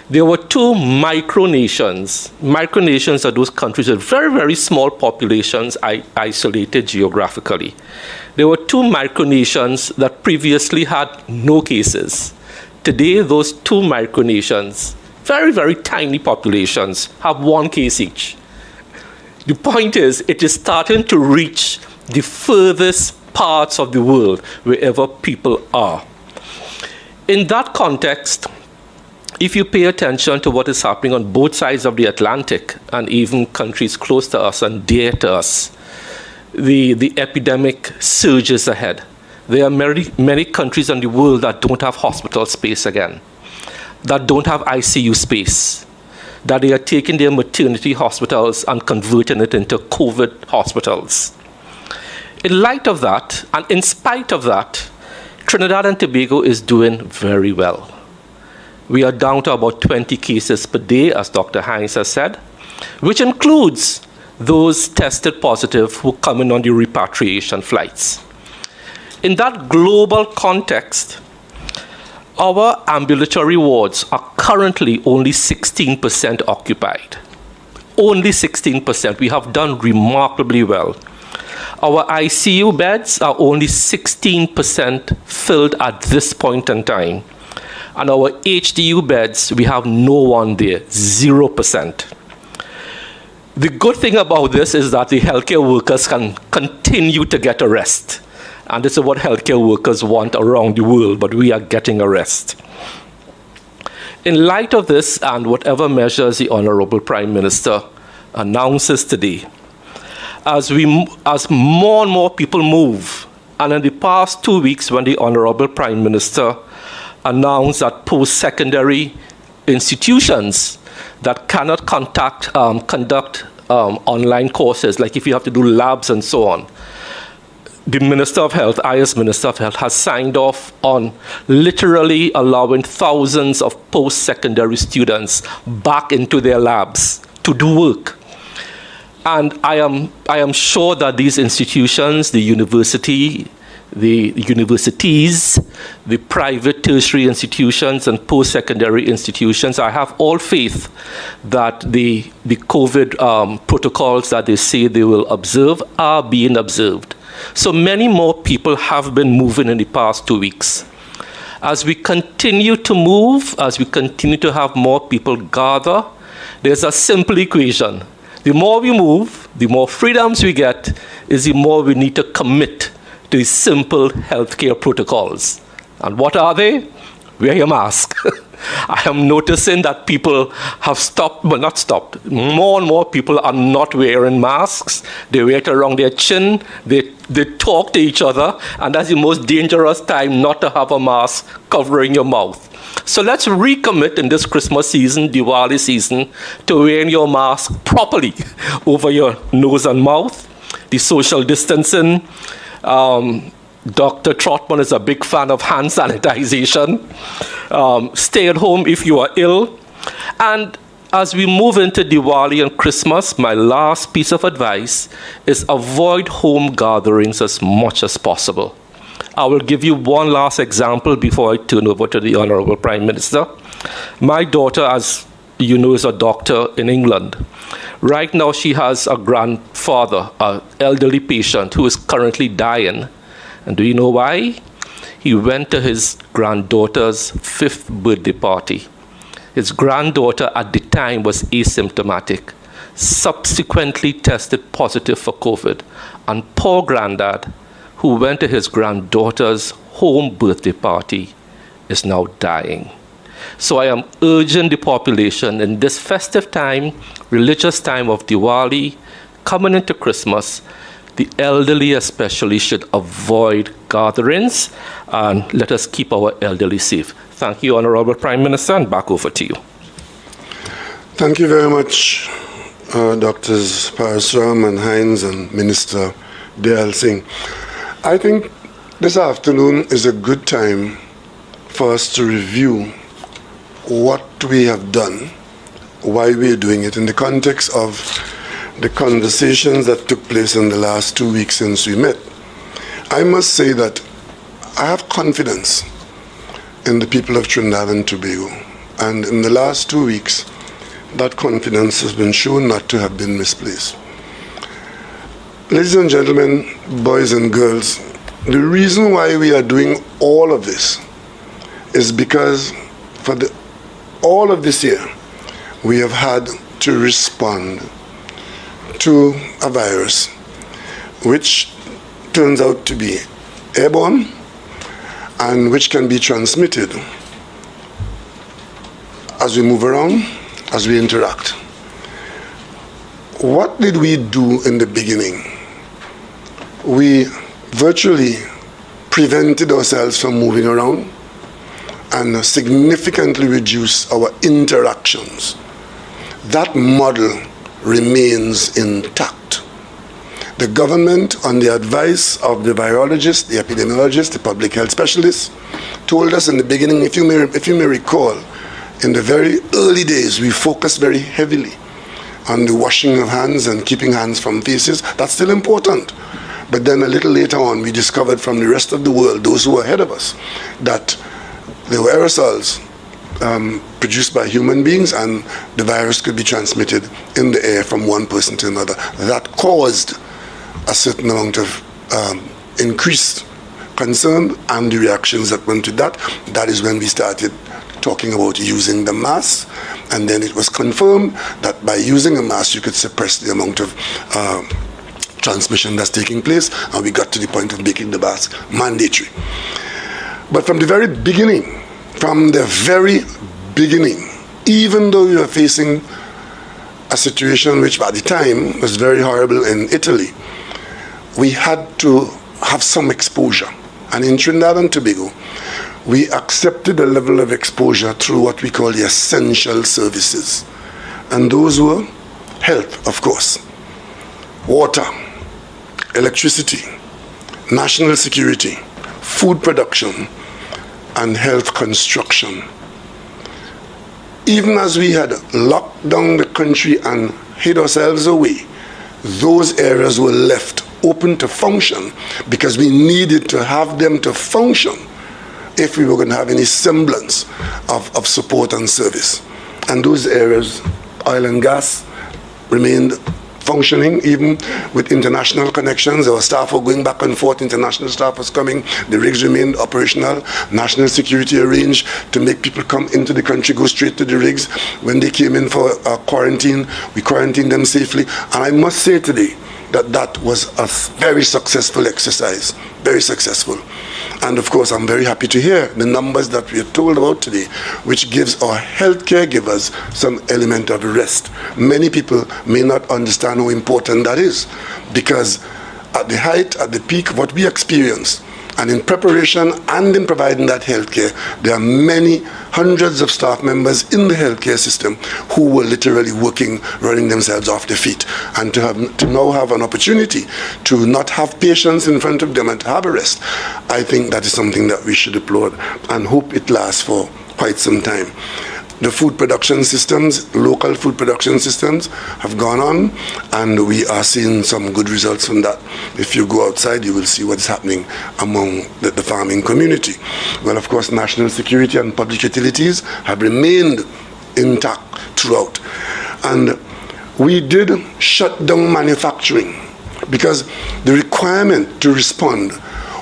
There were two micronations. Micronations are those countries with very, very small populations isolated geographically. There were two micronations that previously had no cases. Today, those two micronations, very, very tiny populations, have one case each. The point is, it is starting to reach the furthest parts of the world, wherever people are. In that context, if you pay attention to what is happening on both sides of the Atlantic, and even countries close to us and dear to us, the epidemic surges ahead. There are many countries in the world that don't have hospital space again, that don't have ICU space, that they are taking their maternity hospitals and converting it into COVID hospitals. In light of that, and in spite of that, Trinidad and Tobago is doing very well. We are down to about 20 cases per day, as Dr. Hines has said, which includes those tested positive who come in on the repatriation flights. In that global context, our ambulatory wards are currently only 16% occupied. Only 16%. We have done remarkably well. Our ICU beds are only 16% filled at this point in time. And our HDU beds, we have no one there, 0%. The good thing about this is that the healthcare workers can continue to get a rest. And this is what healthcare workers want around the world, but we are getting a rest. In light of this and whatever measures the Honorable Prime Minister announces today, as more and more people move, and in the past 2 weeks when the Honorable Prime Minister announced that post-secondary institutions that cannot conduct online courses, like if you have to do labs and so on, the Minister of Health, I as Minister of Health, has signed off on literally allowing thousands of post-secondary students back into their labs to do work. And I am sure that these institutions, the universities, the private tertiary institutions and post-secondary institutions, I have all faith that the COVID protocols that they say they will observe are being observed. So many more people have been moving in the past 2 weeks. As we continue to move, as we continue to have more people gather, there's a simple equation. The more we move, the more freedoms we get, is the more we need to commit to simple healthcare protocols. And what are they? Wear your mask. I am noticing that people have stopped, but not stopped. More and more people are not wearing masks. They wear it around their chin. They talk to each other. And that's the most dangerous time not to have a mask covering your mouth. So let's recommit in this Christmas season, Diwali season, to wearing your mask properly over your nose and mouth. The social distancing. Dr. Trotman is a big fan of hand sanitization. Stay at home if you are ill. And as we move into Diwali and Christmas, my last piece of advice is avoid home gatherings as much as possible. I will give you one last example before I turn over to the Honorable Prime Minister. My daughter, as you know, is a doctor in England. Right now, she has a grandfather, an elderly patient who is currently dying. And do you know why? He went to his granddaughter's 5th birthday party. His granddaughter at the time was asymptomatic, subsequently tested positive for COVID. And poor granddad, who went to his granddaughter's home birthday party, is now dying. So I am urging the population in this festive time, religious time of Diwali, coming into Christmas, the elderly especially should avoid gatherings, and let us keep our elderly safe. Thank you, Honorable Prime Minister, and back over to you. Thank you very much, Drs. Parasram and Hines and Minister Dayal Singh. I think this afternoon is a good time for us to review what we have done, why we are doing it, in the context of the conversations that took place in the last 2 weeks since we met. I must say that I have confidence in the people of Trinidad and Tobago. And in the last 2 weeks, that confidence has been shown not to have been misplaced. Ladies and gentlemen, boys and girls, the reason why we are doing all of this is because for all of this year, we have had to respond to a virus which turns out to be airborne and which can be transmitted as we move around, as we interact. What did we do in the beginning? We virtually prevented ourselves from moving around and significantly reduced our interactions. That model remains intact. The government, on the advice of the virologists, the epidemiologists, the public health specialists, told us in the beginning, if you may recall, in the very early days, we focused very heavily on the washing of hands and keeping hands from faces. That's still important. But then a little later on, we discovered from the rest of the world, those who were ahead of us, that there were aerosols produced by human beings, and the virus could be transmitted in the air from one person to another. That caused a certain amount of increased concern and the reactions that went to that. That is when we started talking about using the mask, and then it was confirmed that by using a mask you could suppress the amount of transmission that's taking place, and we got to the point of making the mask mandatory. But from the very beginning, even though we were facing a situation which by the time was very horrible in Italy, we had to have some exposure. And in Trinidad and Tobago, we accepted a level of exposure through what we call the essential services. And those were health, of course, water, electricity, national security, food production, and health construction. Even as we had locked down the country and hid ourselves away, those areas were left open to function because we needed to have them to function if we were going to have any semblance of support and service. And those areas, oil and gas, remained functioning even with international connections. Our staff were going back and forth, international staff was coming, the rigs remained operational, national security arranged to make people come into the country, go straight to the rigs. When they came in for quarantine, we quarantined them safely. And I must say today that that was a very successful exercise, very successful. And of course, I'm very happy to hear the numbers that we are told about today, which gives our healthcare givers some element of rest. Many people may not understand how important that is, because at the height, at the peak of what we experienced, and in preparation and in providing that healthcare, there are many hundreds of staff members in the healthcare system who were literally working, running themselves off their feet. And to now have an opportunity to not have patients in front of them and to have a rest, I think that is something that we should applaud and hope it lasts for quite some time. The food production systems, local food production systems, have gone on, and we are seeing some good results from that. If you go outside, you will see what's happening among the farming community. Well, of course, national security and public utilities have remained intact throughout. And we did shut down manufacturing because the requirement to respond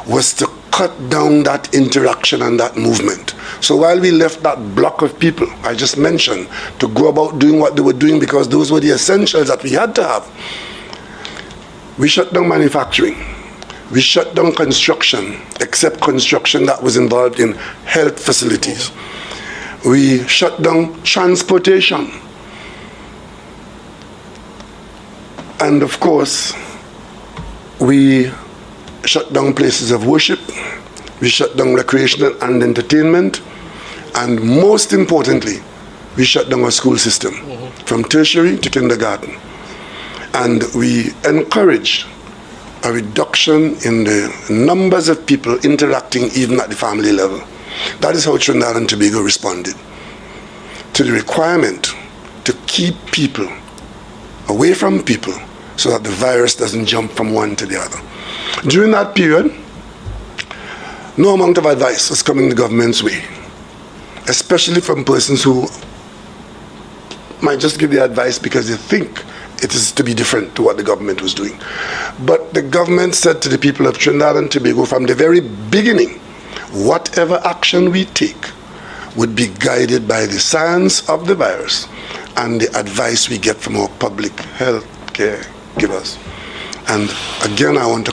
was to cut down that interaction and that movement. So while we left that block of people I just mentioned to go about doing what they were doing because those were the essentials that we had to have, we shut down manufacturing. We shut down construction, except construction that was involved in health facilities. We shut down transportation. And of course, we shut down places of worship, we shut down recreational and entertainment, and most importantly, we shut down our school system, from tertiary to kindergarten. And we encouraged a reduction in the numbers of people interacting even at the family level. That is how Trinidad and Tobago responded to the requirement to keep people away from people so that the virus doesn't jump from one to the other. During that period, no amount of advice was coming the government's way. especially from persons who might just give the advice because they think it is to be different to what the government was doing. But the government said to the people of Trinidad and Tobago from the very beginning, whatever action we take would be guided by the science of the virus and the advice we get from our public health care givers. And again, I want to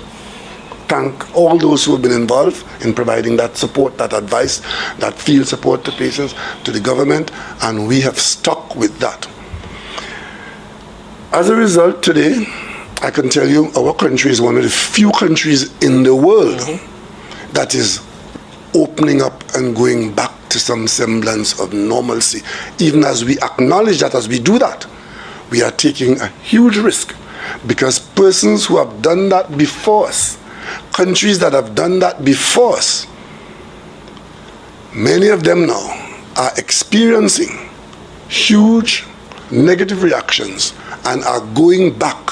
thank all those who have been involved in providing that support, that advice, that field support to patients, to the government, and we have stuck with that. As a result, today, I can tell you our country is one of the few countries in the world that is opening up and going back to some semblance of normalcy. Even as we acknowledge that, as we do that, we are taking a huge risk, because persons who have done that before us, countries that have done that before us, many of them now are experiencing huge negative reactions and are going back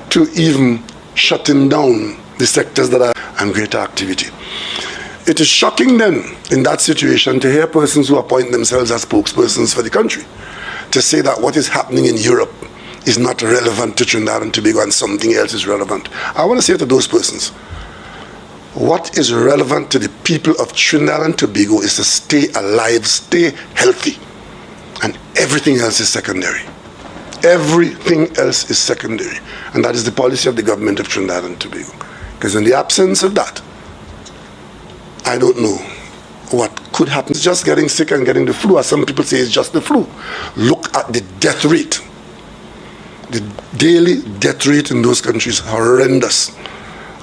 to even shutting down the sectors that are and greater activity. It is shocking then in that situation to hear persons who appoint themselves as spokespersons for the country to say that what is happening in Europe is not relevant to Trinidad and Tobago and something else is relevant. I want to say to those persons, what is relevant to the people of Trinidad and Tobago is to stay alive, stay healthy, and everything else is secondary. Everything else is secondary. And that is the policy of the government of Trinidad and Tobago. Because in the absence of that, I don't know what could happen. It's just getting sick and getting the flu, as some people say it's just the flu. Look at the death rate. The daily death rate in those countries is horrendous.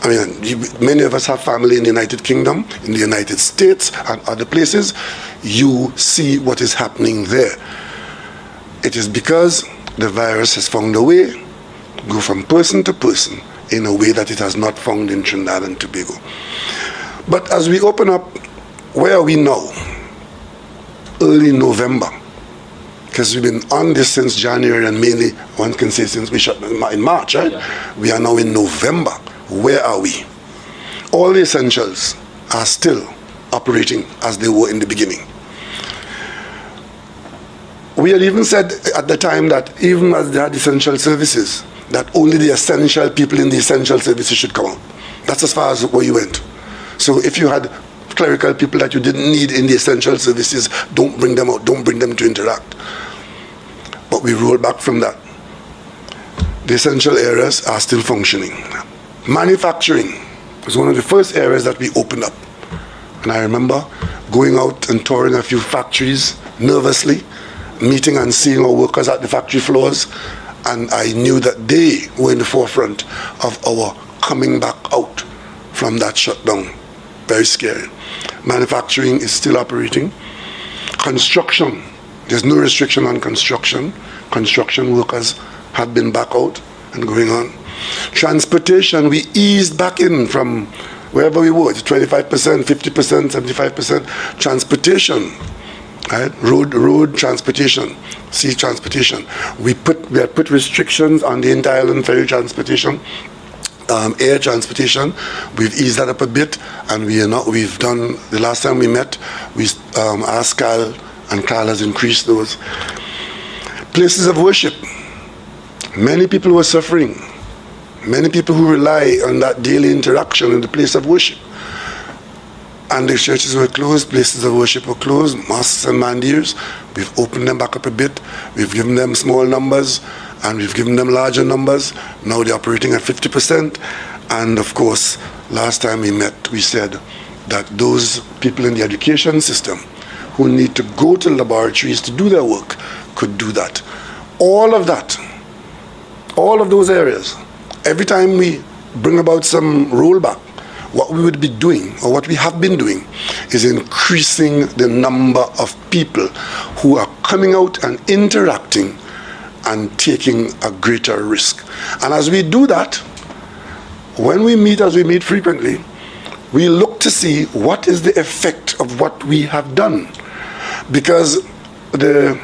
I mean, many of us have family in the United Kingdom, in the United States, and other places. You see what is happening there. It is because the virus has found a way to go from person to person in a way that it has not found in Trinidad and Tobago. But as we open up, where are we now? Early November. Because we've been on this since January, and mainly one can say since we shut in March, right? Yeah. We are now in November. Where are we? All the essentials are still operating as they were in the beginning. We had even said at the time that even as they had essential services, that only the essential people in the essential services should come out. That's as far as where you went. So if you had clerical people that you didn't need in the essential services, don't bring them out, don't bring them to interact. But we rolled back from that. The essential areas are still functioning. Manufacturing was one of the first areas that we opened up. And I remember going out and touring a few factories nervously, meeting and seeing our workers at the factory floors, and I knew that they were in the forefront of our coming back out from that shutdown. Very scary. Manufacturing is still operating. Construction, there's no restriction on construction. Construction workers have been back out and going on. Transportation, we eased back in from wherever we were, 25%, 50%, 75%. Transportation, right? Road transportation, sea transportation. We had put restrictions on the inter-island ferry transportation. Air transportation, we've eased that up a bit, and we've done, the last time we met, we asked Carl, and Carl has increased those. Places of worship. Many people were suffering. Many people who rely on that daily interaction in the place of worship. And the churches were closed, places of worship were closed, mosques and mandirs. We've opened them back up a bit. We've given them small numbers, and we've given them larger numbers. Now they're operating at 50%. And of course, last time we met, we said that those people in the education system who need to go to laboratories to do their work could do that. All of that, all of those areas, every time we bring about some rollback, what we would be doing, or what we have been doing, is increasing the number of people who are coming out and interacting and taking a greater risk. And as we do that, when we meet, as we meet frequently, we look to see what is the effect of what we have done. Because the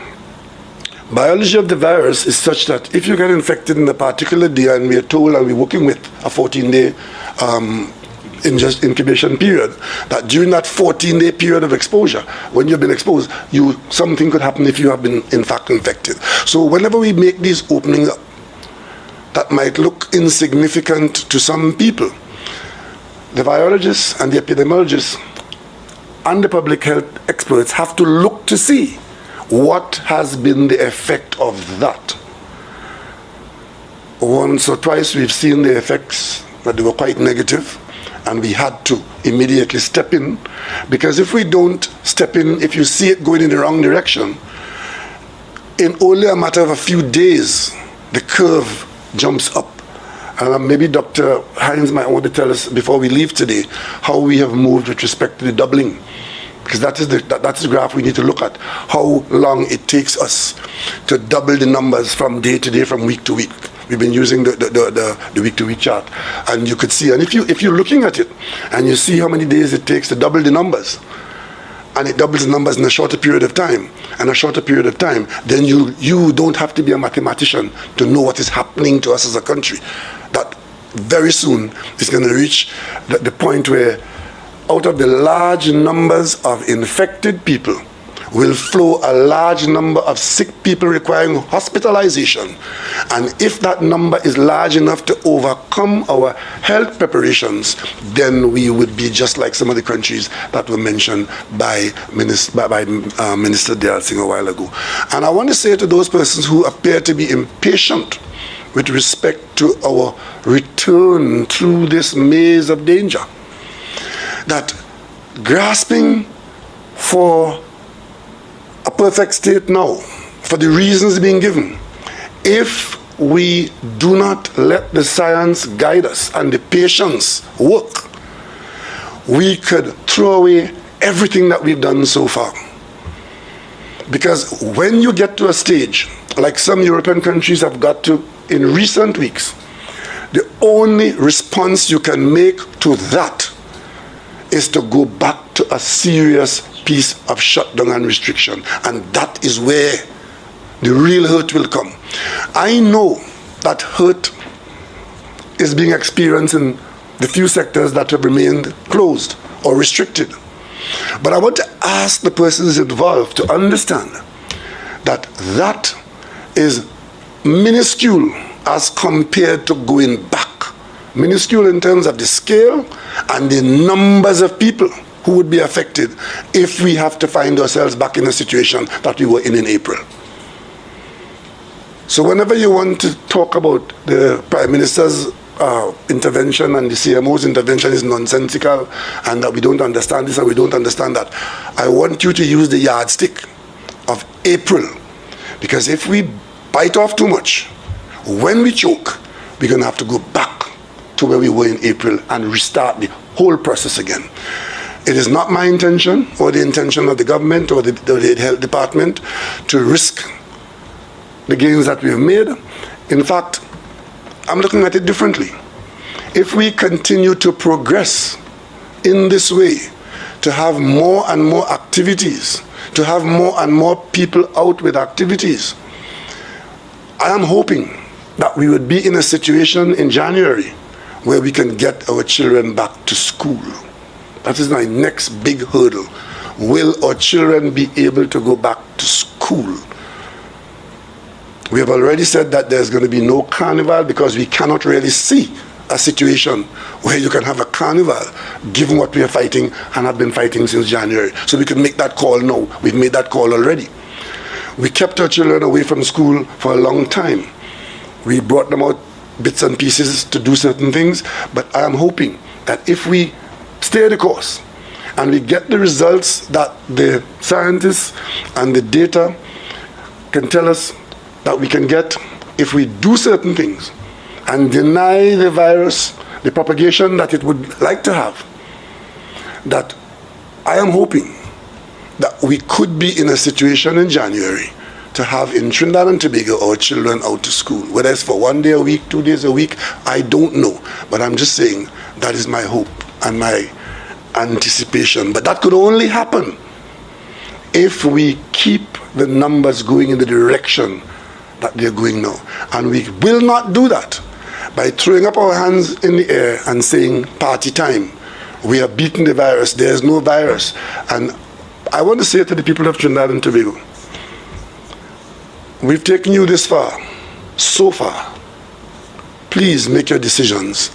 biology of the virus is such that if you get infected in a particular day, and we are told, and we're working with a 14-day incubation period, that during that 14-day period of exposure, when you've been exposed, something could happen if you have been in fact infected. So whenever we make these openings up, that might look insignificant to some people, the virologists and the epidemiologists and the public health experts have to look to see what has been the effect of that. Once or twice we've seen the effects, that they were quite negative, and we had to immediately step in, because if we don't step in, if you see it going in the wrong direction, in only a matter of a few days, the curve jumps up. And maybe Dr. Hines might want to tell us before we leave today how we have moved with respect to the doubling, because that's the graph we need to look at, how long it takes us to double the numbers from day to day, from week to week. We've been using the week-to-week chart, and you could see, and if you're looking at it and you see how many days it takes to double the numbers, and it doubles the numbers in a shorter period of time, and a shorter period of time, then you don't have to be a mathematician to know what is happening to us as a country. That very soon is going to reach the point where out of the large numbers of infected people will flow a large number of sick people requiring hospitalization. And if that number is large enough to overcome our health preparations, then we would be just like some of the countries that were mentioned by Minister Dale a while ago. And I want to say to those persons who appear to be impatient with respect to our return through this maze of danger, that grasping for a perfect state now, for the reasons being given, if we do not let the science guide us and the patience work, we could throw away everything that we've done so far. Because when you get to a stage, like some European countries have got to in recent weeks, the only response you can make to that is to go back to a serious piece of shutdown and restriction. And that is where the real hurt will come. I know that hurt is being experienced in the few sectors that have remained closed or restricted. But I want to ask the persons involved to understand that that is minuscule as compared to going back. Minuscule in terms of the scale and the numbers of people who would be affected if we have to find ourselves back in a situation that we were in April. So whenever you want to talk about the Prime Minister's intervention and the CMO's intervention is nonsensical and that we don't understand this or we don't understand that, I want you to use the yardstick of April. Because if we bite off too much, when we choke, we're going to have to go back to where we were in April and restart the whole process again. It is not my intention or the intention of the government or the health department to risk the gains that we've made. In fact, I'm looking at it differently. If we continue to progress in this way, to have more and more activities, to have more and more people out with activities, I am hoping that we would be in a situation in January where we can get our children back to school. That is my next big hurdle. Will our children be able to go back to school? We have already said that there's going to be no carnival because we cannot really see a situation where you can have a carnival given what we are fighting and have been fighting since January. So we can make that call now. We've made that call already. We kept our children away from school for a long time. We brought them out bits and pieces to do certain things, but I am hoping that if we stay the course and we get the results that the scientists and the data can tell us that we can get, if we do certain things and deny the virus the propagation that it would like to have, that I am hoping that we could be in a situation in January to have in Trinidad and Tobago our children out to school. Whether it's for 1 day a week, 2 days a week, I don't know. But I'm just saying that is my hope and my anticipation. But that could only happen if we keep the numbers going in the direction that they're going now. And we will not do that by throwing up our hands in the air and saying party time We have beaten the virus. There is no virus. And I want to say to the people of Trinidad and Tobago, we've taken you this far, so far. Please make your decisions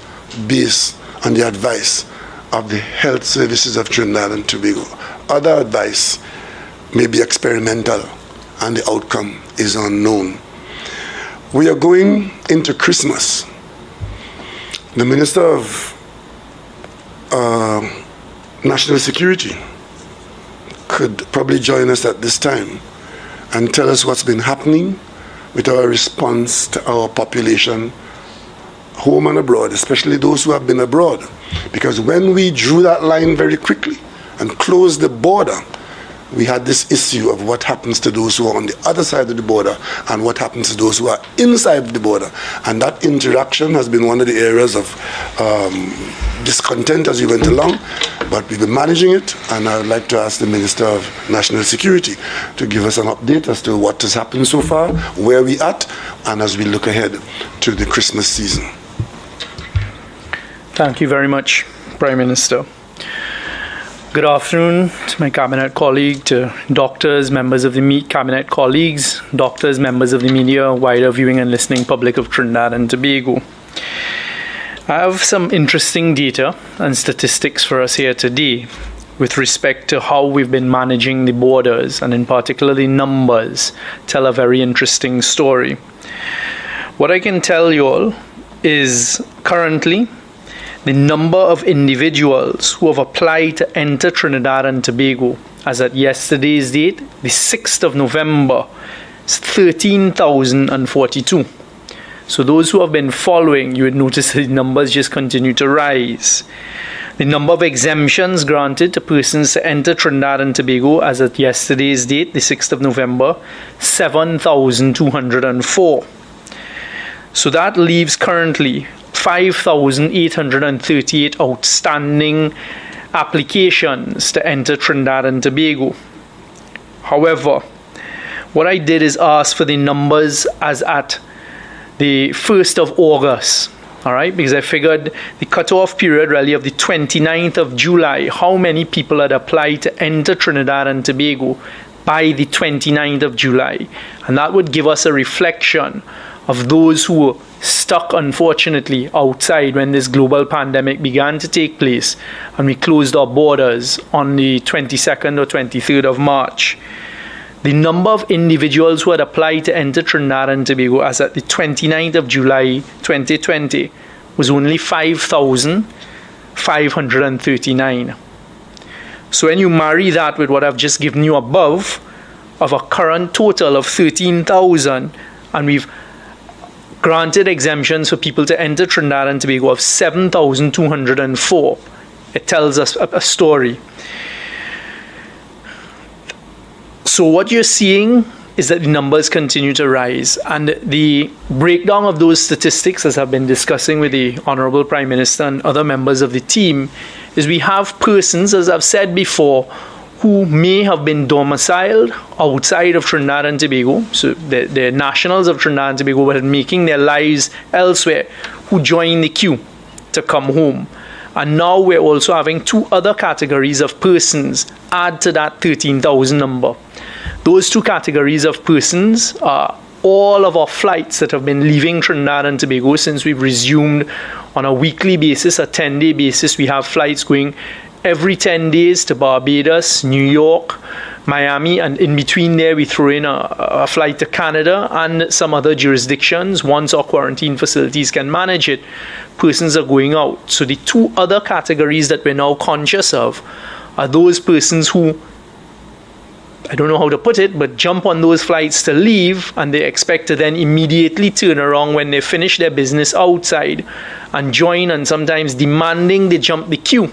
based on the advice of the health services of Trinidad and Tobago. Other advice may be experimental and the outcome is unknown. We are going into Christmas. The Minister of National Security could probably join us at this time and tell us what's been happening with our response to our population, home and abroad, especially those who have been abroad. Because when we drew that line very quickly and closed the border, we had this issue of what happens to those who are on the other side of the border and what happens to those who are inside the border. And that interaction has been one of the areas of discontent as we went along, but we've been managing it, and I would like to ask the Minister of National Security to give us an update as to what has happened so far, where we're at, and as we look ahead to the Christmas season. Thank you very much, Prime Minister. Good afternoon to my Cabinet colleague, to doctors, members of the Cabinet colleagues, doctors, members of the media, wider viewing and listening public of Trinidad and Tobago. I have some interesting data and statistics for us here today with respect to how we've been managing the borders, and in particular the numbers tell a very interesting story. What I can tell you all is currently the number of individuals who have applied to enter Trinidad and Tobago, as at yesterday's date, the 6th of November, is 13,042. So those who have been following, you would notice the numbers just continue to rise. The number of exemptions granted to persons to enter Trinidad and Tobago, as at yesterday's date, the 6th of November, 7,204. So that leaves currently 5,838 outstanding applications to enter Trinidad and Tobago. However, what I did is ask for the numbers as at the 1st of August, all right, because I figured the cutoff period really of the 29th of July, how many people had applied to enter Trinidad and Tobago by the 29th of July. And that would give us a reflection of those who were stuck, unfortunately, outside when this global pandemic began to take place and we closed our borders on the 22nd or 23rd of March. The number of individuals who had applied to enter Trinidad and Tobago as at the 29th of July 2020 was only 5,539. So when you marry that with what I've just given you above, of a current total of 13,000, and we've granted exemptions for people to enter Trinidad and Tobago of 7,204. It tells us a story. So what you're seeing is that the numbers continue to rise. And the breakdown of those statistics, as I've been discussing with the Honorable Prime Minister and other members of the team, is we have persons, as I've said before, who may have been domiciled outside of Trinidad and Tobago, so they're nationals of Trinidad and Tobago, but making their lives elsewhere, who join the queue to come home. And now we're also having two other categories of persons add to that 13,000 number. Those two categories of persons are all of our flights that have been leaving Trinidad and Tobago since we've resumed on a weekly basis, a 10-day basis. We have flights going every 10 days to Barbados, New York, Miami, and in between there we throw in a flight to Canada and some other jurisdictions. Once our quarantine facilities can manage it, persons are going out. So the two other categories that we're now conscious of are those persons who, I don't know how to put it, but jump on those flights to leave, and they expect to then immediately turn around when they finish their business outside and join, and sometimes demanding they jump the queue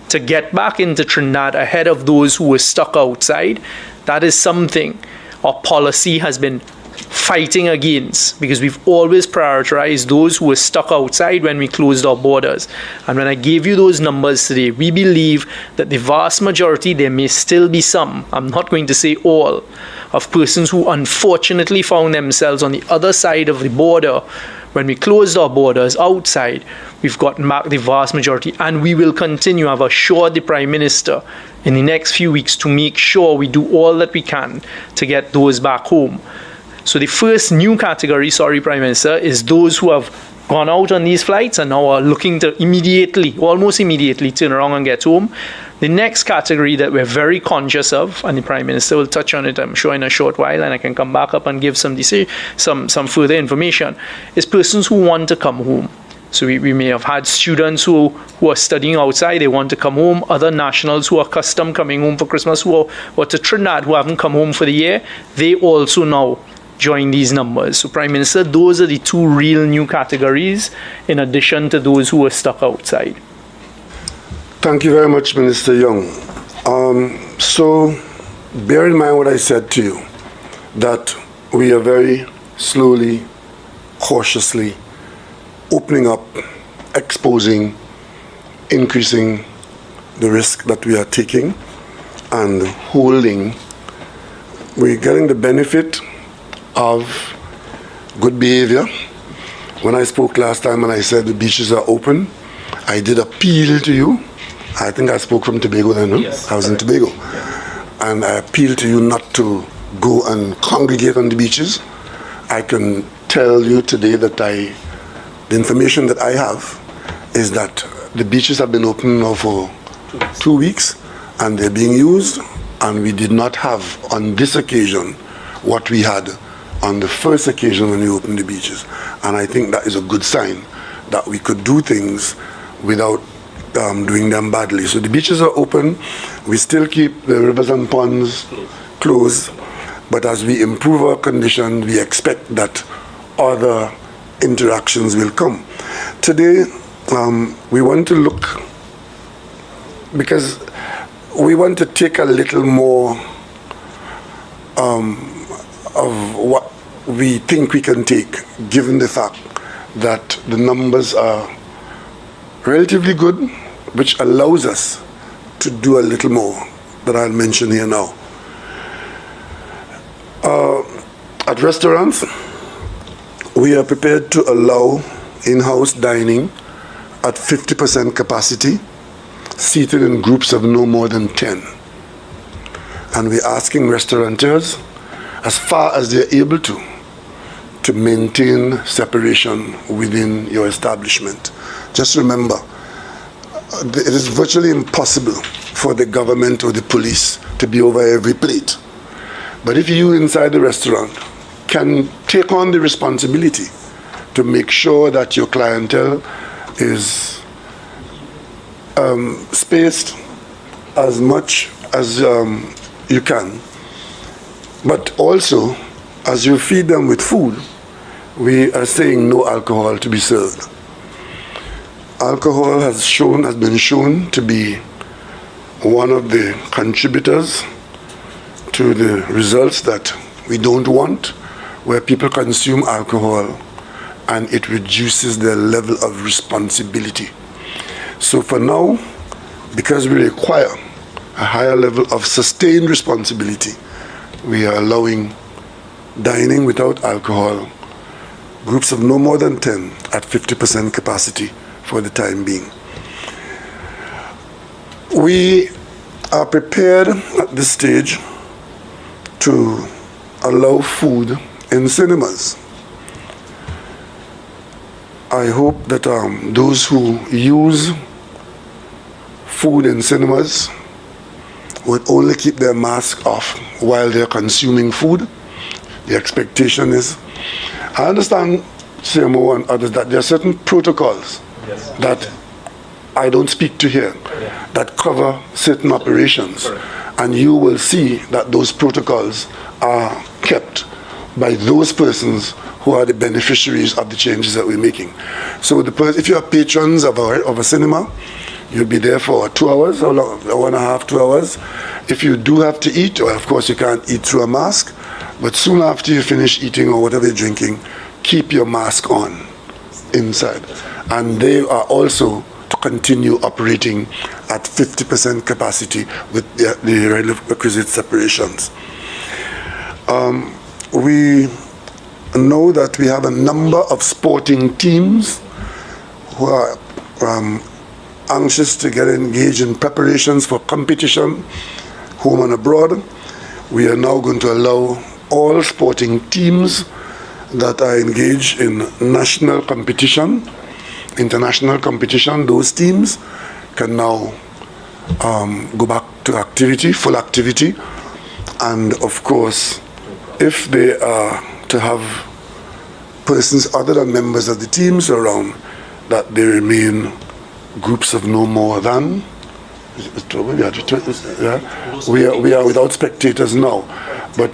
to get back into Trinidad ahead of those who were stuck outside. That is something our policy has been fighting against, because we've always prioritized those who were stuck outside when we closed our borders. And when I gave you those numbers today, we believe that the vast majority, there may still be some, I'm not going to say all, of persons who unfortunately found themselves on the other side of the border. When we closed our borders outside, we've gotten back the vast majority, and we will continue. I've assured the Prime Minister in the next few weeks to make sure we do all that we can to get those back home. So the first new category, Prime Minister, is those who have gone out on these flights and now are looking to almost immediately turn around and get home. The next category that we're very conscious of, and the Prime Minister will touch on it, I'm sure, in a short while, and I can come back up and give some further information, is persons who want to come home. So we may have had students who are studying outside, they want to come home, other nationals who are accustomed coming home for Christmas, who are to Trinidad, who haven't come home for the year, they also now join these numbers. So Prime Minister, those are the two real new categories in addition to those who are stuck outside. Thank you very much, Minister Young. So bear in mind what I said to you, that we are very slowly, cautiously opening up, exposing, increasing the risk that we are taking and holding. We're getting the benefit of good behavior. When I spoke last time and I said the beaches are open, I did appeal to you. I think I spoke from Tobago then, no? Yes, I was in Tobago. And I appealed to you not to go and congregate on the beaches. I can tell you today that the information that I have is that the beaches have been open now for 2 weeks and they're being used, and we did not have on this occasion what we had on the first occasion when we opened the beaches. And I think that is a good sign that we could do things without doing them badly. So the beaches are open. We still keep the rivers and ponds closed. But as we improve our condition, we expect that other interactions will come. Today, we want to look, because we want to take a little more of what we think we can take, given the fact that the numbers are relatively good, which allows us to do a little more that I'll mention here now. At restaurants, we are prepared to allow in-house dining at 50% capacity, seated in groups of no more than 10. And we're asking restaurateurs, as far as they're able to maintain separation within your establishment. Just remember, it is virtually impossible for the government or the police to be over every plate. But if you inside the restaurant can take on the responsibility to make sure that your clientele is spaced as much as you can, but also as you feed them with food, we are saying no alcohol to be served. Alcohol has been shown to be one of the contributors to the results that we don't want, where people consume alcohol and it reduces their level of responsibility. So for now, because we require a higher level of sustained responsibility, we are allowing dining without alcohol, groups of no more than 10 at 50% capacity for the time being. We are prepared at this stage to allow food in cinemas. I hope that those who use food in cinemas would only keep their mask off while they're consuming food. The expectation is, I understand CMO and others, that there are certain protocols that I don't speak to here that cover certain operations. And you will see that those protocols are kept by those persons who are the beneficiaries of the changes that we're making. So if you are patrons of a cinema, you'll be there for 2 hours, or 1.5, 2 hours. If you do have to eat, well, of course you can't eat through a mask, but soon after you finish eating or whatever you're drinking, keep your mask on inside. And they are also to continue operating at 50% capacity with the requisite separations. We know that we have a number of sporting teams who are anxious to get engaged in preparations for competition, home and abroad. We are now going to allow all sporting teams that are engaged in national competition, international competition, those teams can now go back to activity, full activity. And of course, if they are to have persons other than members of the teams around, that they remain groups of no more than, we are without spectators now, but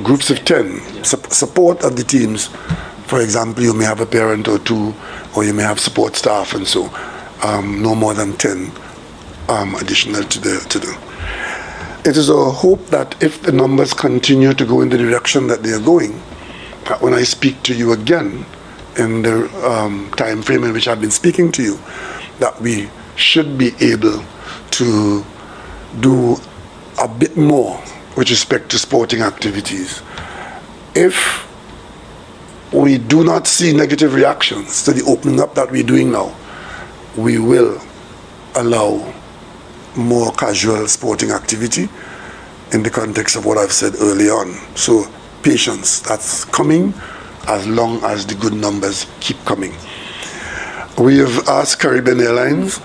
groups of 10, support of the teams. For example, you may have a parent or two, or you may have support staff, and so no more than 10 additional to the. It is our hope that if the numbers continue to go in the direction that they are going, that when I speak to you again in the time frame in which I've been speaking to you, that we should be able to do a bit more with respect to sporting activities. If we do not see negative reactions to the opening up that we're doing now, we will allow more casual sporting activity in the context of what I've said early on. So patience, that's coming as long as the good numbers keep coming. We have asked Caribbean Airlines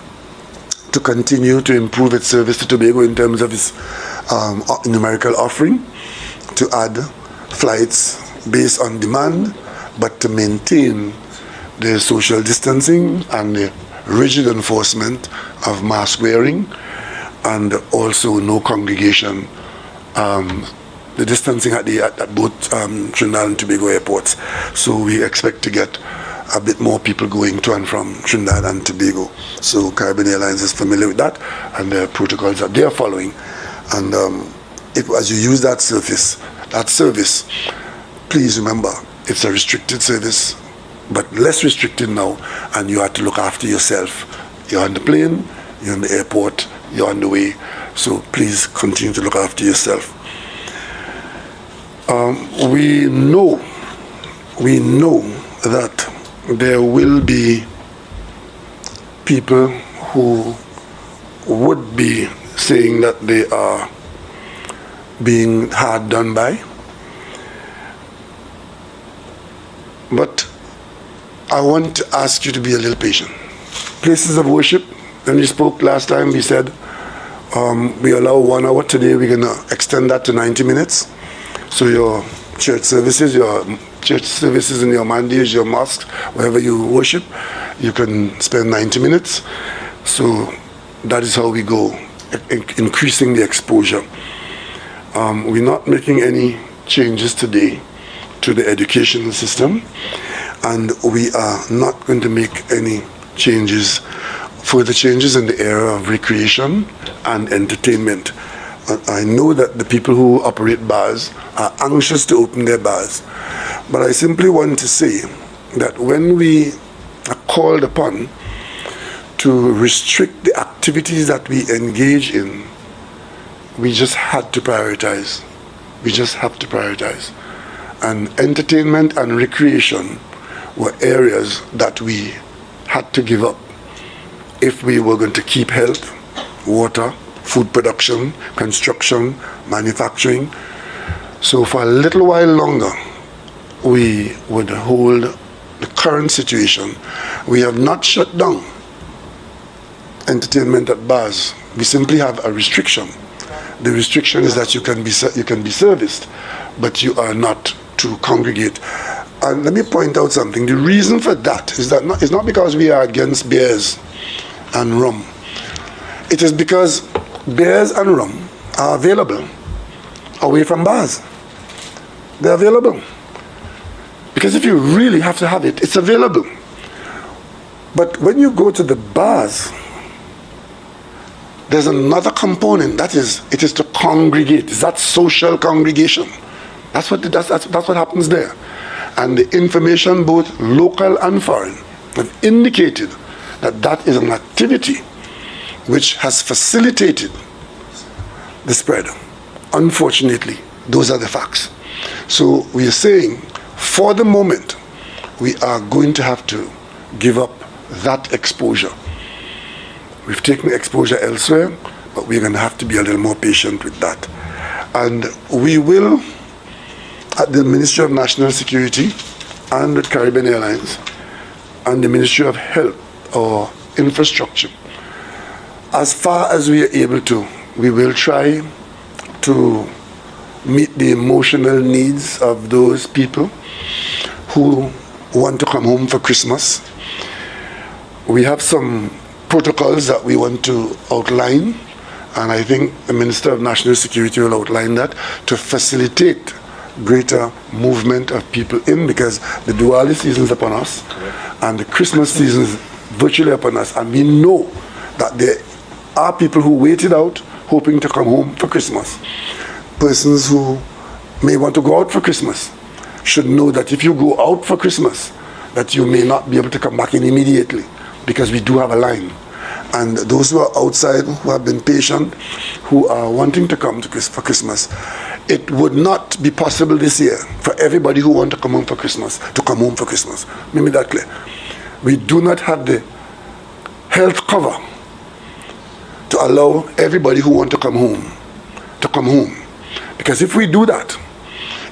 to continue to improve its service to Tobago in terms of its numerical offering, to add flights based on demand, but to maintain the social distancing and the rigid enforcement of mask wearing, and also no congregation, the distancing at both Trinidad and Tobago airports. So we expect to get a bit more people going to and from Trinidad and Tobago. So Caribbean Airlines is familiar with that and the protocols that they are following. And as you use that service, please remember, it's a restricted service, but less restricted now, and you have to look after yourself. You're on the plane, you're in the airport, you're on the way, so please continue to look after yourself. We know that there will be people who would be saying that they are being hard done by. But I want to ask you to be a little patient. Places of worship, when we spoke last time, we said we allow 1 hour. Today we're going to extend that to 90 minutes. So your church services in your mandirs, your mosques, wherever you worship, you can spend 90 minutes. So that is how we go, increasing the exposure. We're not making any changes today to the educational system, and we are not going to make any further changes in the area of recreation and entertainment. I know that the people who operate bars are anxious to open their bars, but I simply want to say that when we are called upon to restrict the activities that we engage in, we just had to prioritize. We just have to prioritize. And entertainment and recreation were areas that we had to give up if we were going to keep health, water, food production, construction, manufacturing. So for a little while longer, we would hold the current situation. We have not shut down entertainment at bars. We simply have a restriction. The restriction is that you can be serviced, but you are not to congregate. And let me point out something. The reason for that is that it's not because we are against beers and rum. It is because beers and rum are available away from bars. They're available. Because if you really have to have it, it's available. But when you go to the bars, there's another component. That is, it is to congregate. It's that social congregation. That's what happens there. And the information, both local and foreign, have indicated that that is an activity which has facilitated the spread. Unfortunately, those are the facts. So we are saying, for the moment, we are going to have to give up that exposure. We've taken exposure elsewhere, but we're going to have to be a little more patient with that. And we will, at the Ministry of National Security and with Caribbean Airlines and the Ministry of Health or Infrastructure, as far as we are able to, we will try to meet the emotional needs of those people who want to come home for Christmas. We have some protocols that we want to outline, and I think the Minister of National Security will outline that to facilitate greater movement of people in, because the Diwali season is upon us, and the Christmas season is virtually upon us, and we know that there are people who waited out hoping to come home for Christmas. Persons who may want to go out for Christmas should know that if you go out for Christmas, that you may not be able to come back in immediately, because we do have a line. And those who are outside, who have been patient, who are wanting to come for Christmas, it would not be possible this year for everybody who wants to come home for Christmas to come home for Christmas. Let me make that clear. We do not have the health cover to allow everybody who wants to come home to come home. Because if we do that,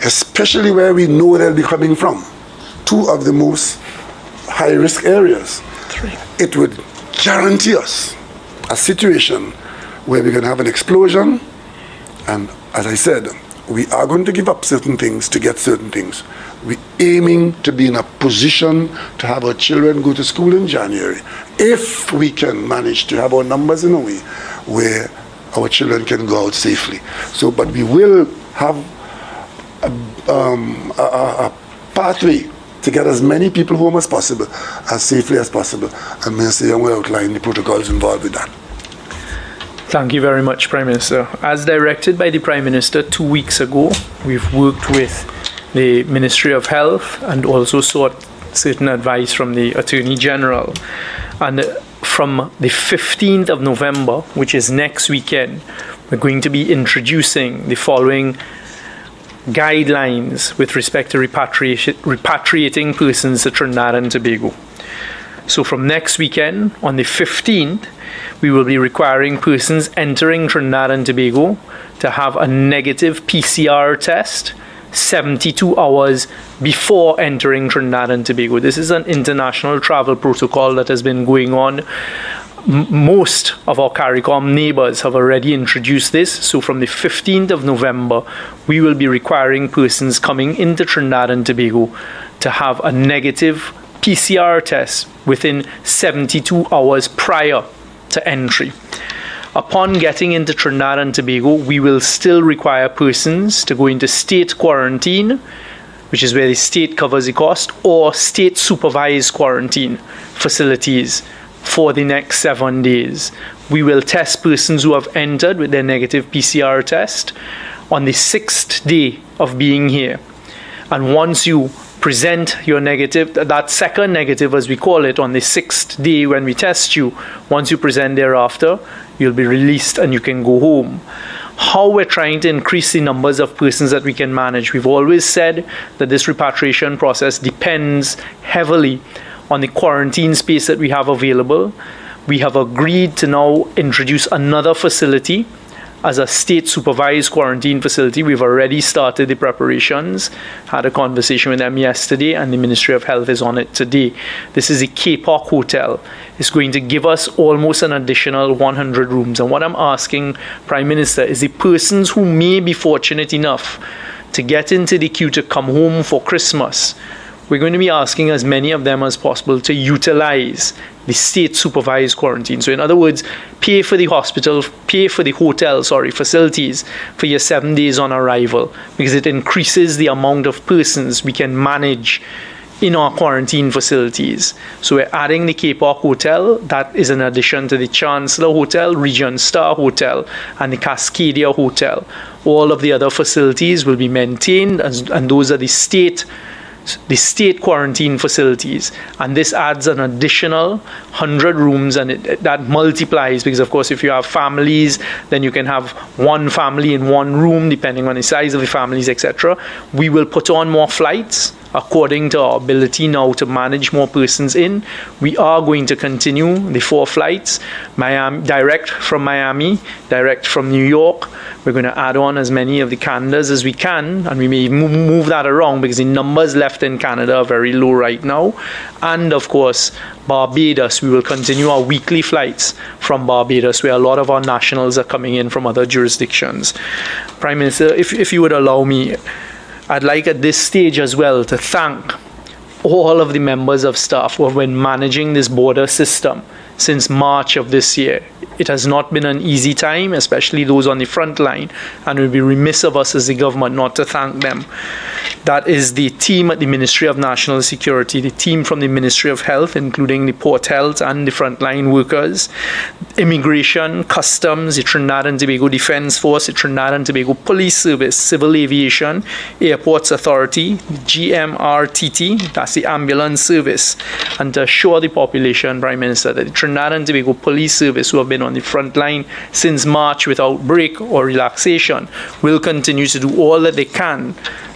especially where we know they'll be coming from, two of the most high-risk areas, it would guarantee us a situation where we're going to have an explosion, and as I said, we are going to give up certain things to get certain things. We're aiming to be in a position to have our children go to school in January, if we can manage to have our numbers in a way where our children can go out safely. So, but we will have a pathway to get as many people home as possible, as safely as possible. And Minister Young will outline the protocols involved with that. Thank you very much, Prime Minister. As directed by the Prime Minister 2 weeks ago, we've worked with the Ministry of Health and also sought certain advice from the Attorney General. And from the 15th of November, which is next weekend, we're going to be introducing the following guidelines with respect to repatriating persons to Trinidad and Tobago. So from next weekend, on the 15th, we will be requiring persons entering Trinidad and Tobago to have a negative PCR test 72 hours before entering Trinidad and Tobago. This is an international travel protocol that has been going on. Most of our CARICOM neighbors have already introduced this. So from the 15th of November, we will be requiring persons coming into Trinidad and Tobago to have a negative PCR test within 72 hours prior to entry. Upon getting into Trinidad and Tobago, we will still require persons to go into state quarantine, which is where the state covers the cost, or state supervised quarantine facilities for the next 7 days. We will test persons who have entered with their negative PCR test on the 6th day of being here. And once you present your negative, that second negative as we call it, on the 6th day when we test you, once you present thereafter, you'll be released and you can go home. How we're trying to increase the numbers of persons that we can manage. We've always said that this repatriation process depends heavily on the quarantine space that we have available. We have agreed to now introduce another facility as a state supervised quarantine facility. We've already started the preparations, had a conversation with them yesterday, and the Ministry of Health is on it today. This is the Cape Park Hotel. It's going to give us almost an additional 100 rooms. And what I'm asking, Prime Minister, is the persons who may be fortunate enough to get into the queue to come home for Christmas, we're going to be asking as many of them as possible to utilize the state supervised quarantine. So in other words, pay for the hotel facilities for your 7 days on arrival, because it increases the amount of persons we can manage in our quarantine facilities. So we're adding the Cape Park Hotel. That is in addition to the Chancellor Hotel, Regent Star Hotel, and the Cascadia Hotel. All of the other facilities will be maintained, and those are the state the state quarantine facilities, and this adds an additional 100 rooms, and that multiplies, because of course if you have families, then you can have one family in one room depending on the size of the families, etc. We will put on more flights according to our ability now to manage more persons in. We are going to continue the 4 flights, Miami, direct from Miami, direct from New York. We're going to add on as many of the Canadas as we can, and we may move that around because the numbers left in Canada are very low right now. And of course, Barbados, we will continue our weekly flights from Barbados, where a lot of our nationals are coming in from other jurisdictions. Prime Minister, if you would allow me, I'd like at this stage as well to thank all of the members of staff who have been managing this border system since March of this year. It has not been an easy time, especially those on the front line, and it would be remiss of us as the government not to thank them. That is the team at the Ministry of National Security, the team from the Ministry of Health, including the Port Health and the frontline workers, Immigration, Customs, the Trinidad and Tobago Defence Force, the Trinidad and Tobago Police Service, Civil Aviation, Airports Authority, GMRTT, that's the ambulance service, and to assure the population, Prime Minister, that the Trinidad and Tobago Police Service, who have been on the front line since March without break or relaxation, will continue to do all that they can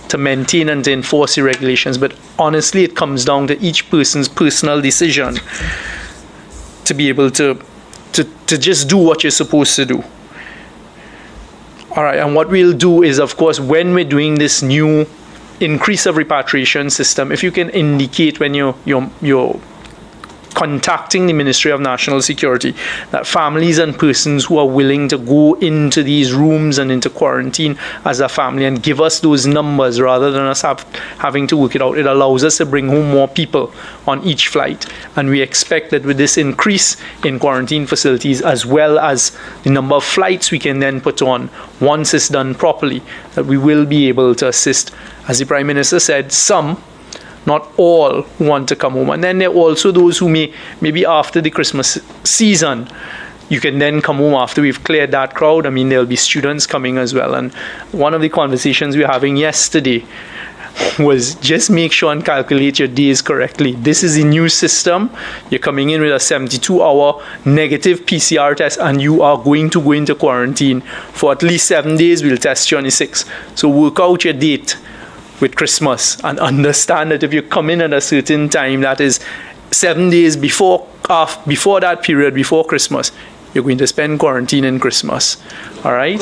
to maintain and to enforce the regulations. But honestly, it comes down to each person's personal decision to be able to just do what you're supposed to do. All right, and what we'll do is, of course, when we're doing this new increase of repatriation system, if you can indicate when you're contacting the Ministry of National Security that families and persons who are willing to go into these rooms and into quarantine as a family, and give us those numbers rather than us having to work it out. It allows us to bring home more people on each flight, and we expect that with this increase in quarantine facilities, as well as the number of flights we can then put on once it's done properly, that we will be able to assist, as the Prime Minister said, some, not all, who want to come home. And then there are also those who maybe after the Christmas season, you can then come home after we've cleared that crowd. I mean, there'll be students coming as well. And one of the conversations we were having yesterday was just make sure and calculate your days correctly. This is a new system. You're coming in with a 72-hour negative PCR test, and you are going to go into quarantine for at least 7 days. We'll test you on the 6th. So work out your date with Christmas, and understand that if you come in at a certain time, that is 7 days before that period, before Christmas, you're going to spend quarantine in Christmas. All right?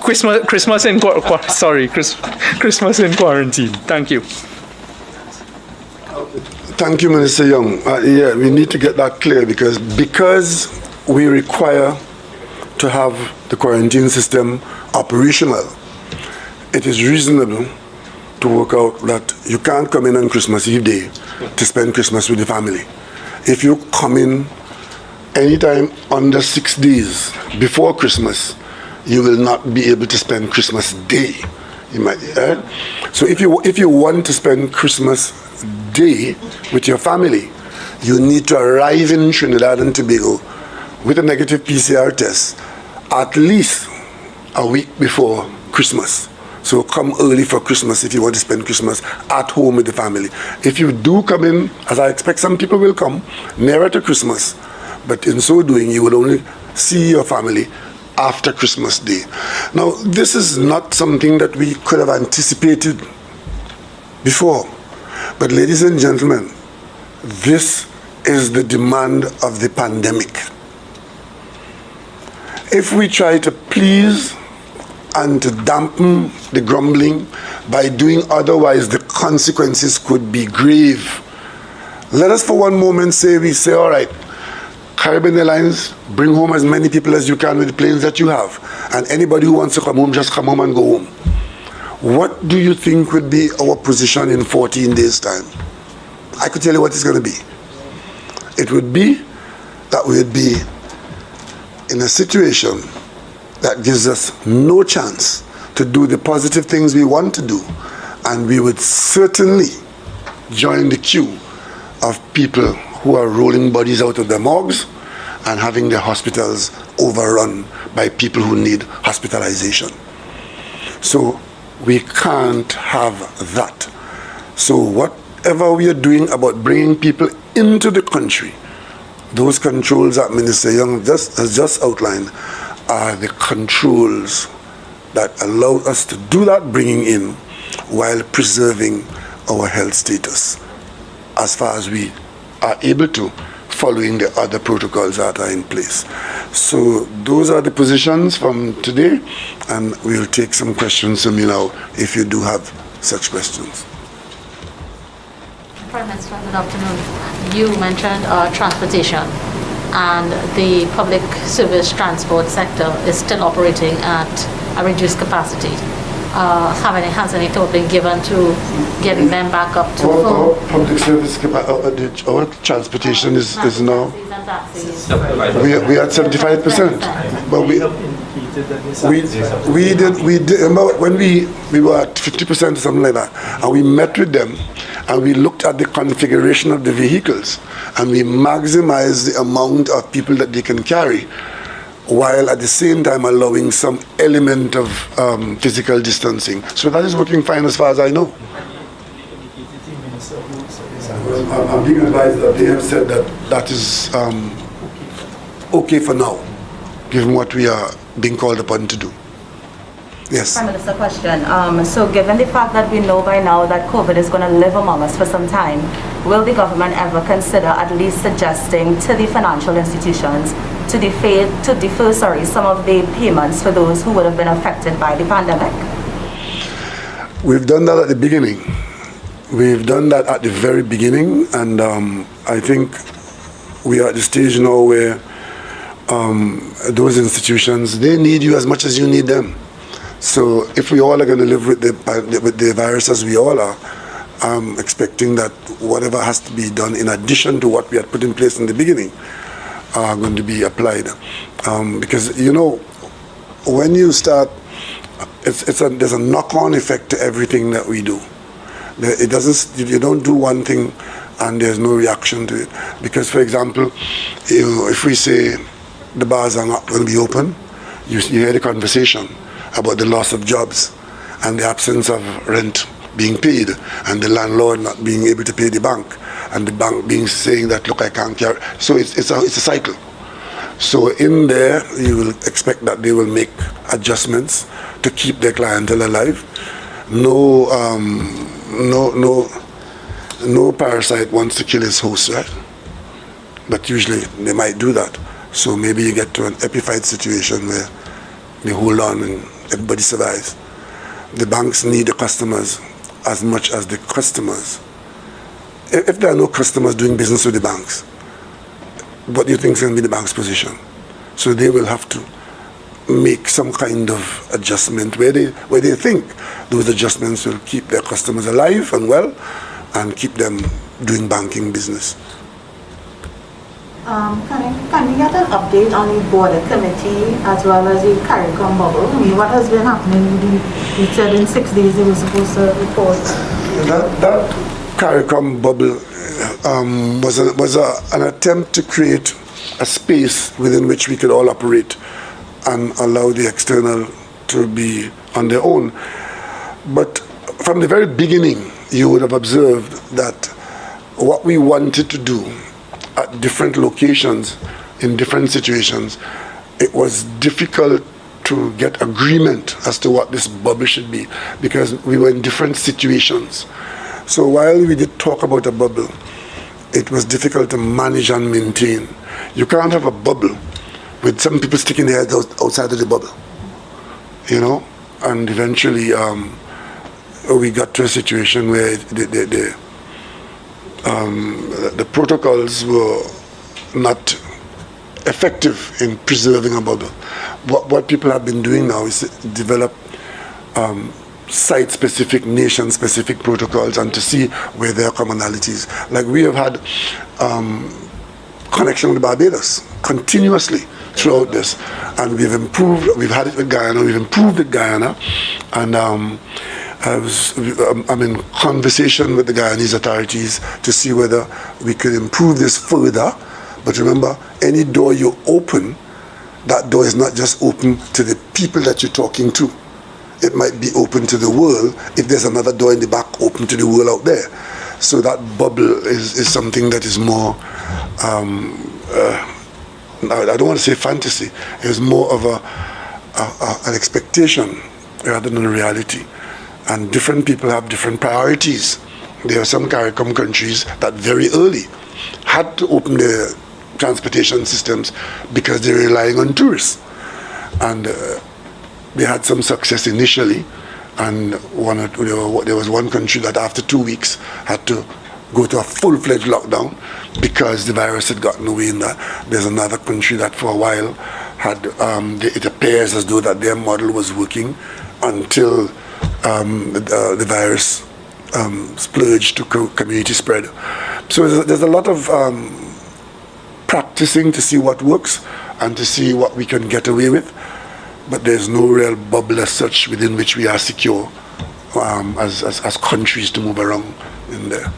Christmas in quarantine. Thank you. Thank you, Minister Young. Yeah, we need to get that clear, because we require to have the quarantine system operational. It is reasonable to work out that you can't come in on Christmas Eve Day to spend Christmas with the family. If you come in anytime under 6 days before Christmas, you will not be able to spend Christmas Day. So if you want to spend Christmas Day with your family, you need to arrive in Trinidad and Tobago with a negative PCR test at least a week before Christmas. So come early for Christmas if you want to spend Christmas at home with the family. If you do come in, as I expect some people will come, nearer to Christmas, but in so doing, you will only see your family after Christmas Day. Now, this is not something that we could have anticipated before. But ladies and gentlemen, this is the demand of the pandemic. If we try to please and to dampen the grumbling by doing otherwise, the consequences could be grave. Let us for one moment we say, all right, Caribbean Airlines, bring home as many people as you can with the planes that you have. And anybody who wants to come home, just come home and go home. What do you think would be our position in 14 days' time? I could tell you what it's going to be. It would be that we would be in a situation that gives us no chance to do the positive things we want to do, and we would certainly join the queue of people who are rolling bodies out of their morgues and having their hospitals overrun by people who need hospitalization. So we can't have that. So whatever we are doing about bringing people into the country, those controls that Minister Young has just outlined are the controls that allow us to do that bringing in while preserving our health status as far as we are able to, following the other protocols that are in place. So those are the positions from today, and we'll take some questions from you now if you do have such questions. Prime Minister, good afternoon. You mentioned transportation, and the public service transport sector is still operating at a reduced capacity. Has any thought been given to getting them back up to full? Our public service, our transportation is now, we are at 75%, but we did when we were at 50% or something like that, and we met with them, and we looked at the configuration of the vehicles, and we maximized the amount of people that they can carry, while at the same time allowing some element of physical distancing. So that is working fine as far as I know. I'm being advised that they have said that that is okay for now, given what we are being called upon to do. Yes. Prime Minister, question. So given the fact that we know by now that COVID is going to live among us for some time, will the government ever consider at least suggesting to the financial institutions to defer some of the payments for those who would have been affected by the pandemic? We've done that at the beginning. We've done that at the very beginning, and I think we are at the stage now where those institutions, they need you as much as you need them. So if we all are going to live with the virus as we all are, I'm expecting that whatever has to be done in addition to what we had put in place in the beginning are going to be applied. Because, you know, when you start, there's a knock-on effect to everything that we do. You don't do one thing and there's no reaction to it. Because, for example, if we say the bars are not going to be open, you hear the conversation about the loss of jobs and the absence of rent being paid, and the landlord not being able to pay the bank, and the bank saying that, look, I can't carry. So it's a cycle. So in there, you will expect that they will make adjustments to keep their clientele alive. No parasite wants to kill his host, right? But usually they might do that. So maybe you get to an epified situation where they hold on and everybody survives. The banks need the customers as much as the customers. If there are no customers doing business with the banks, what do you think is going to be the bank's position? So they will have to make some kind of adjustment where they think those adjustments will keep their customers alive and well and keep them doing banking business. Can we get an update on the border committee as well as the CARICOM bubble? I mean, what has been happening? You said in 6 days they were supposed to report. That CARICOM bubble was an attempt to create a space within which we could all operate and allow the external to be on their own. But from the very beginning, you would have observed that what we wanted to do at different locations, in different situations, it was difficult to get agreement as to what this bubble should be, because we were in different situations. So while we did talk about a bubble, it was difficult to manage and maintain. You can't have a bubble with some people sticking their heads outside of the bubble, you know? And eventually we got to a situation where the protocols were not effective in preserving a bubble. What people have been doing now is develop site-specific, nation-specific protocols and to see where there are commonalities. Like we have had connection with Barbados continuously throughout this, and we've had it with Guyana, we've improved with Guyana, and I'm in conversation with the Guyanese authorities to see whether we could improve this further. But remember, any door you open, that door is not just open to the people that you're talking to. it might be open to the world if there's another door in the back open to the world out there. So that bubble is something that is more, I don't want to say fantasy, it's more of an expectation rather than a reality. And different people have different priorities. There are some CARICOM countries that very early had to open their transportation systems because they're relying on tourists. And they had some success initially, and there was one country that after 2 weeks had to go to a full-fledged lockdown because the virus had gotten away in that. There's another country that for a while had, it appears as though that their model was working until the virus splurged to community spread. So there's a lot of practicing to see what works and to see what we can get away with, but there's no real bubble as such within which we are secure as countries to move around in there.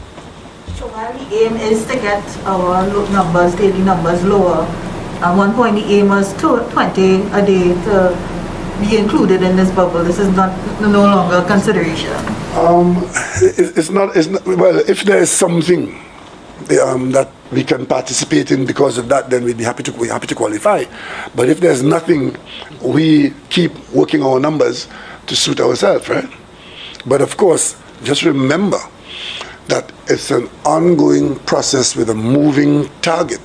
So while the aim is to get our numbers, daily numbers lower, at one point the aim was 20 a day to be included in this bubble. This is no longer a consideration. It's not. Well, if there is something that we can participate in because of that, then we'd be happy to qualify. But if there's nothing, we keep working our numbers to suit ourselves, right? But of course, just remember that it's an ongoing process with a moving target,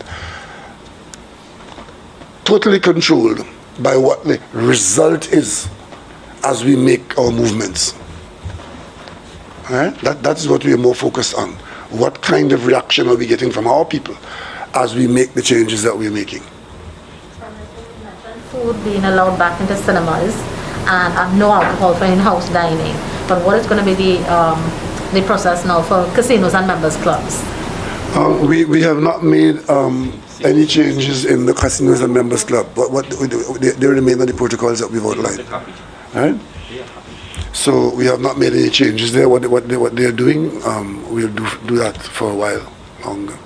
totally controlled by what the result is as we make our movements. All right? That is what we are more focused on. What kind of reaction are we getting from our people as we make the changes that we're making? Food being allowed back into cinemas and no alcohol for in-house dining. But what is going to be the process now for casinos and members clubs? We have not made any changes in the casinos and members club. What they remain on the protocols that we've outlined. Right? So we have not made any changes there. What they're doing, we'll do that for a while longer.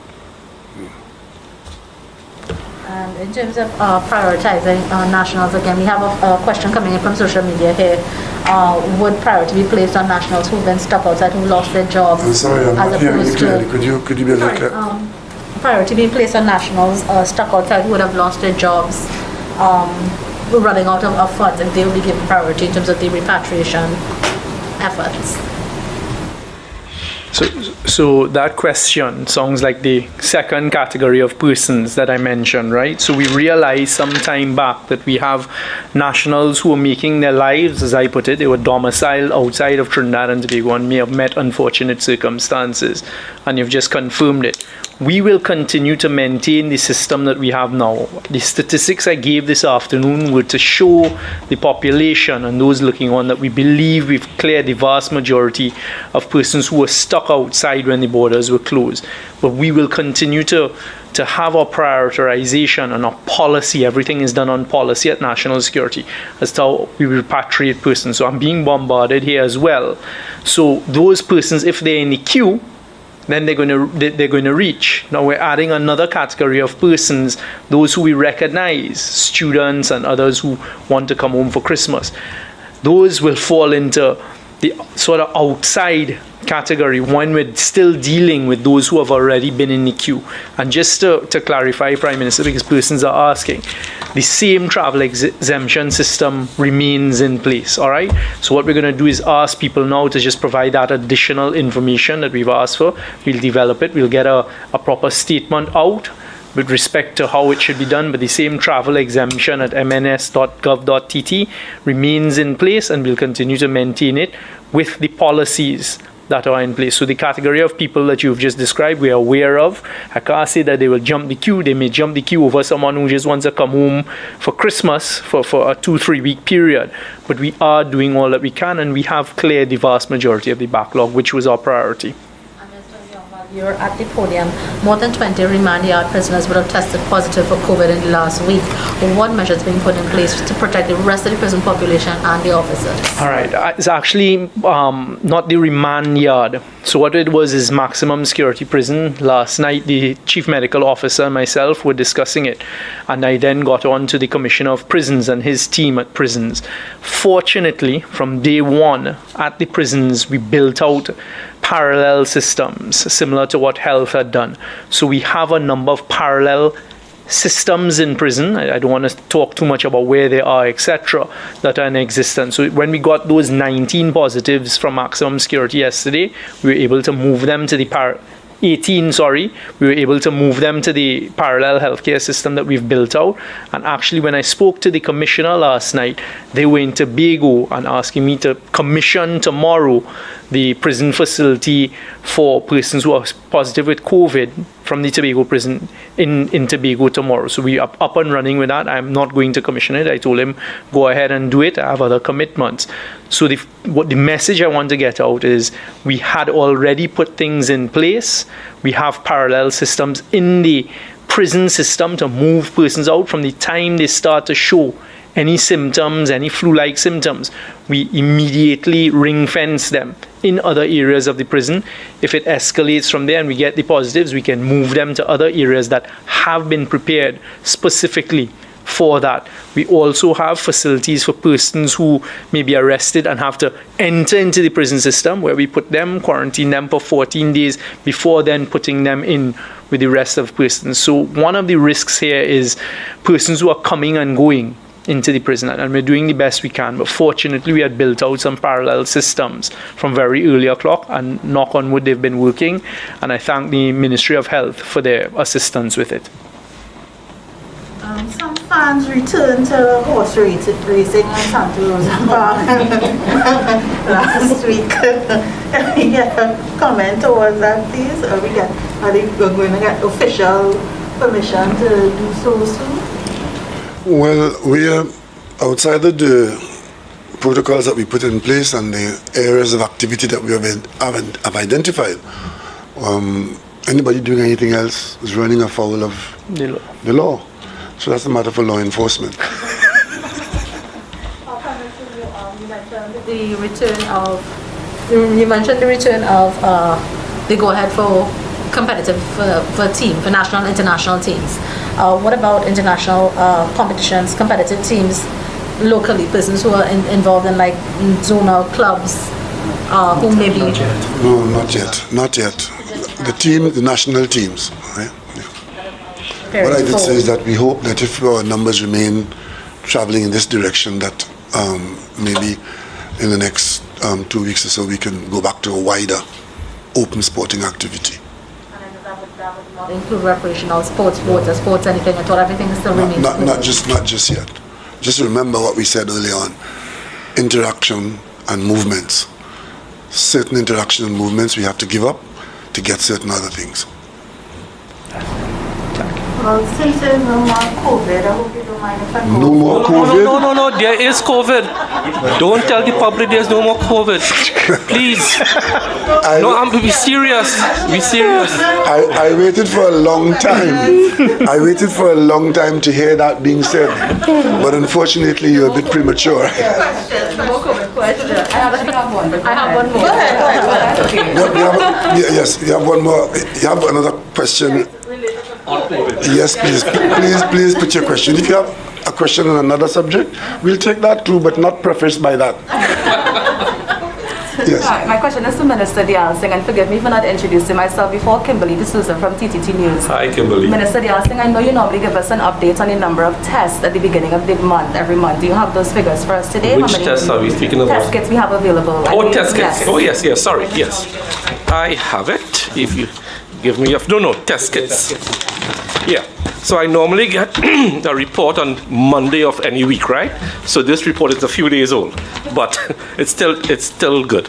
And in terms of prioritizing nationals, again, we have a question coming in from social media here. Would priority be placed on nationals who've been stuck outside, who lost their jobs? I'm sorry, I'm not hearing you clearly. Could you be a little clear? Priority being placed on nationals stuck outside who would have lost their jobs, running out of funds, and they will be given priority in terms of the repatriation efforts. So that question sounds like the second category of persons that I mentioned, right? So we realized some time back that we have nationals who are making their lives, as I put it, they were domiciled outside of Trinidad and Tobago and may have met unfortunate circumstances, and you've just confirmed it. We will continue to maintain the system that we have now. The statistics I gave this afternoon were to show the population and those looking on that we believe we've cleared the vast majority of persons who were stuck outside when the borders were closed. But we will continue to have our prioritization and our policy. Everything is done on policy at national security as to how we repatriate persons. So I'm being bombarded here as well. So those persons, if they're in the queue, then they're going to reach. Now we're adding another category of persons, those who we recognize, students and others who want to come home for Christmas. Those will fall into the sort of outside category when we're still dealing with those who have already been in the queue. And just to clarify, Prime Minister, because persons are asking, the same travel exemption system remains in place, all right? So what we're going to do is ask people now to just provide that additional information that we've asked for. We'll develop it. We'll get a proper statement out with respect to how it should be done, but the same travel exemption at mns.gov.tt remains in place, and we'll continue to maintain it with the policies that are in place. So the category of people that you've just described, we are aware of. I can't say that they will jump the queue. They may jump the queue over someone who just wants to come home for Christmas for a 2-3 week period. But we are doing all that we can, and we have cleared the vast majority of the backlog, which was our priority. And Mr. Young, You're at the podium. More than 20 remand yard prisoners would have tested positive for COVID in the last week. What measures being put in place to protect the rest of the prison population and the officers? All right. It's actually not the remand yard. So what it was is maximum security prison. Last night, the chief medical officer and myself were discussing it. And I then got on to the commissioner of prisons and his team at prisons. Fortunately, from day one at the prisons, we built out parallel systems similar to what health had done. So we have a number of parallel systems in prison. I don't want to talk too much about where they are, etc., that are in existence. So when we got those 19 positives from maximum security yesterday, we were able to move them to the 18, we were able to move them to the parallel healthcare system that we've built out. And actually, when I spoke to the commissioner last night, they were in Tobago and asking me to commission tomorrow the prison facility for persons who are positive with COVID from the Tobago prison in Tobago tomorrow. So we are up and running with that. I'm not going to commission it. I told him, go ahead and do it. I have other commitments. So the message I want to get out is we had already put things in place. We have parallel systems in the prison system to move persons out from the time they start to show any symptoms, any flu-like symptoms. We immediately ring-fence them in other areas of the prison. If it escalates from there and we get the positives, we can move them to other areas that have been prepared specifically for that. We also have facilities for persons who may be arrested and have to enter into the prison system, where we put them, quarantine them for 14 days before then putting them in with the rest of persons. So one of the risks here is persons who are coming and going into the prison, and we're doing the best we can. But fortunately, we had built out some parallel systems from very early o'clock, and knock on wood, they've been working. And I thank the Ministry of Health for their assistance with it. Some fans returned to horse racing in Santa Rosa Park last week. Can we get a comment towards that, please? Are they going to get official permission to do so soon? Well, we are outside of the protocols that we put in place and the areas of activity that we have identified. Anybody doing anything else is running afoul of the law. So that's a matter for law enforcement. You mentioned the return of the go-ahead for competitive for national and international teams. What about international competitions, competitive teams locally, persons who are involved in like zonal clubs who may be... No, not yet. The national teams, right? Yeah. What I did say is that we hope that if our numbers remain traveling in this direction, that maybe in the next 2 weeks or so we can go back to a wider open sporting activity. That would not include recreational sports, water sports, anything at all. Everything still remains. Not just yet. Just remember what we said earlier on: interaction and movements. Certain interaction and movements we have to give up to get certain other things. Well, since there's no more COVID, I hope you don't mind if I go. No more COVID? No, there is COVID. Don't tell the public there's no more COVID. Please. Be serious. Be serious. I waited for a long time. I waited for a long time to hear that being said. But unfortunately, you're a bit premature. I have one more. Go ahead. Yes, you have one more. You have another question. Yes, please put your question. If you have a question on another subject, we'll take that too, but not prefaced by that. Yes. Hi, my question is to Minister Dialsing, and forgive me for not introducing myself before. Kimberly D'Souza from TTT News. Hi, Kimberly. Minister Dialsing, I know you normally give us an update on the number of tests at the beginning of the month, every month. Do you have those figures for us today? Which tests are we speaking about? Test kits we have available. Test kits. Oh, yes, sorry, yes. I have it. If you give me test kits. Yeah. So I normally get a report on Monday of any week, right? So this report is a few days old, but it's still good.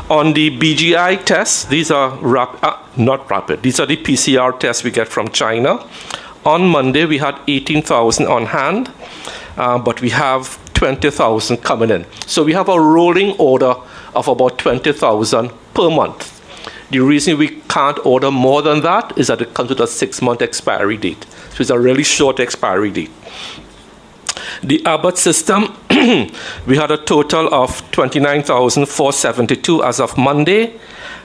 On the BGI tests, these are not rapid. These are the PCR tests we get from China. On Monday, we had 18,000 on hand, but we have 20,000 coming in. So we have a rolling order of about 20,000 per month. The reason we can't order more than that is that it comes with a 6-month expiry date. So it's a really short expiry date. The Abbott system, we had a total of 29,472 as of Monday,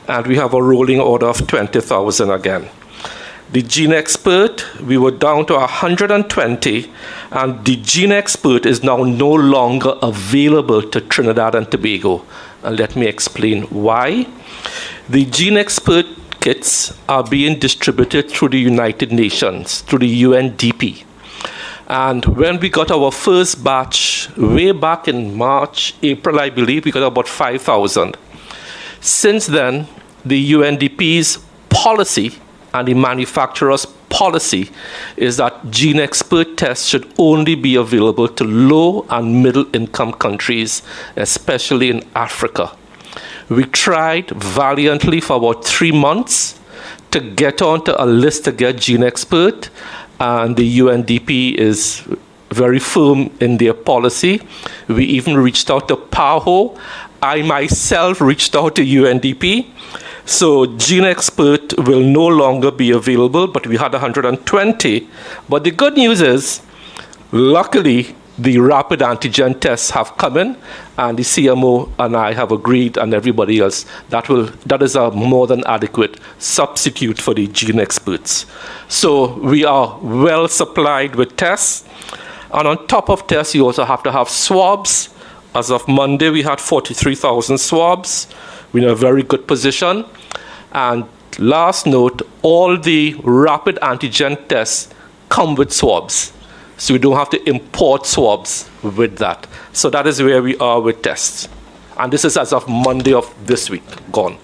and we have a rolling order of 20,000 again. The Gene Expert, we were down to 120, and the Gene Expert is now no longer available to Trinidad and Tobago. And let me explain why. The Gene Expert kits are being distributed through the United Nations, through the UNDP. And when we got our first batch, way back in March, April, I believe, we got about 5,000. Since then, the UNDP's policy and the manufacturer's policy is that Gene Expert tests should only be available to low and middle income countries, especially in Africa. We tried valiantly for about 3 months to get onto a list to get Gene Expert, and the UNDP is very firm in their policy. We even reached out to PAHO. I myself reached out to UNDP. So Gene Expert will no longer be available, but we had 120. But the good news is, luckily, the rapid antigen tests have come in, and the CMO and I have agreed, and everybody else, that is a more than adequate substitute for the Gene Experts. So we are well supplied with tests. And on top of tests, you also have to have swabs. As of Monday, we had 43,000 swabs. We're in a very good position. And last note, all the rapid antigen tests come with swabs. So we don't have to import swabs with that. So that is where we are with tests. And this is as of Monday of this week, gone.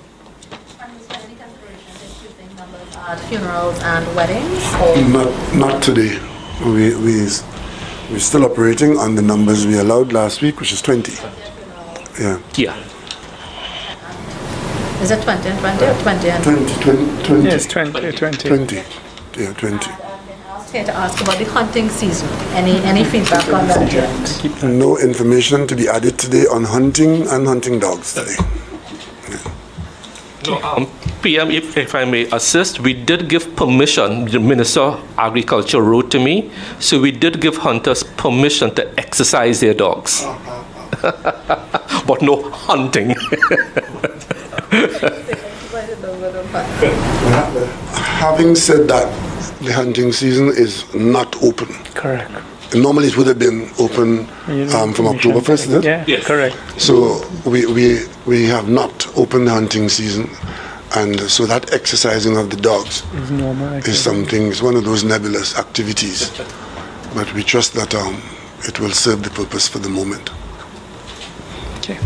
And is there any consideration in keeping numbers at funerals and weddings? Not today. We're still operating on the numbers we allowed last week, which is 20. Yeah. Yeah. Is it 20 and 20 or 20 and 20. Yes, 20. 20. Yeah, 20. Here to ask about the hunting season. Any feedback on that yet? No information to be added today on hunting and hunting dogs today. No, PM, if I may assist, we did give permission, the Minister of Agriculture wrote to me, so we did give hunters permission to exercise their dogs. But no hunting. Having said that, the hunting season is not open. Correct. Normally it would have been open from October 1st, isn't it? Yeah, Yes. correct. So we have not opened the hunting season, and so that exercising of the dogs It's normal. is something, it's one of those nebulous activities. But we trust that it will serve the purpose for the moment. Okay.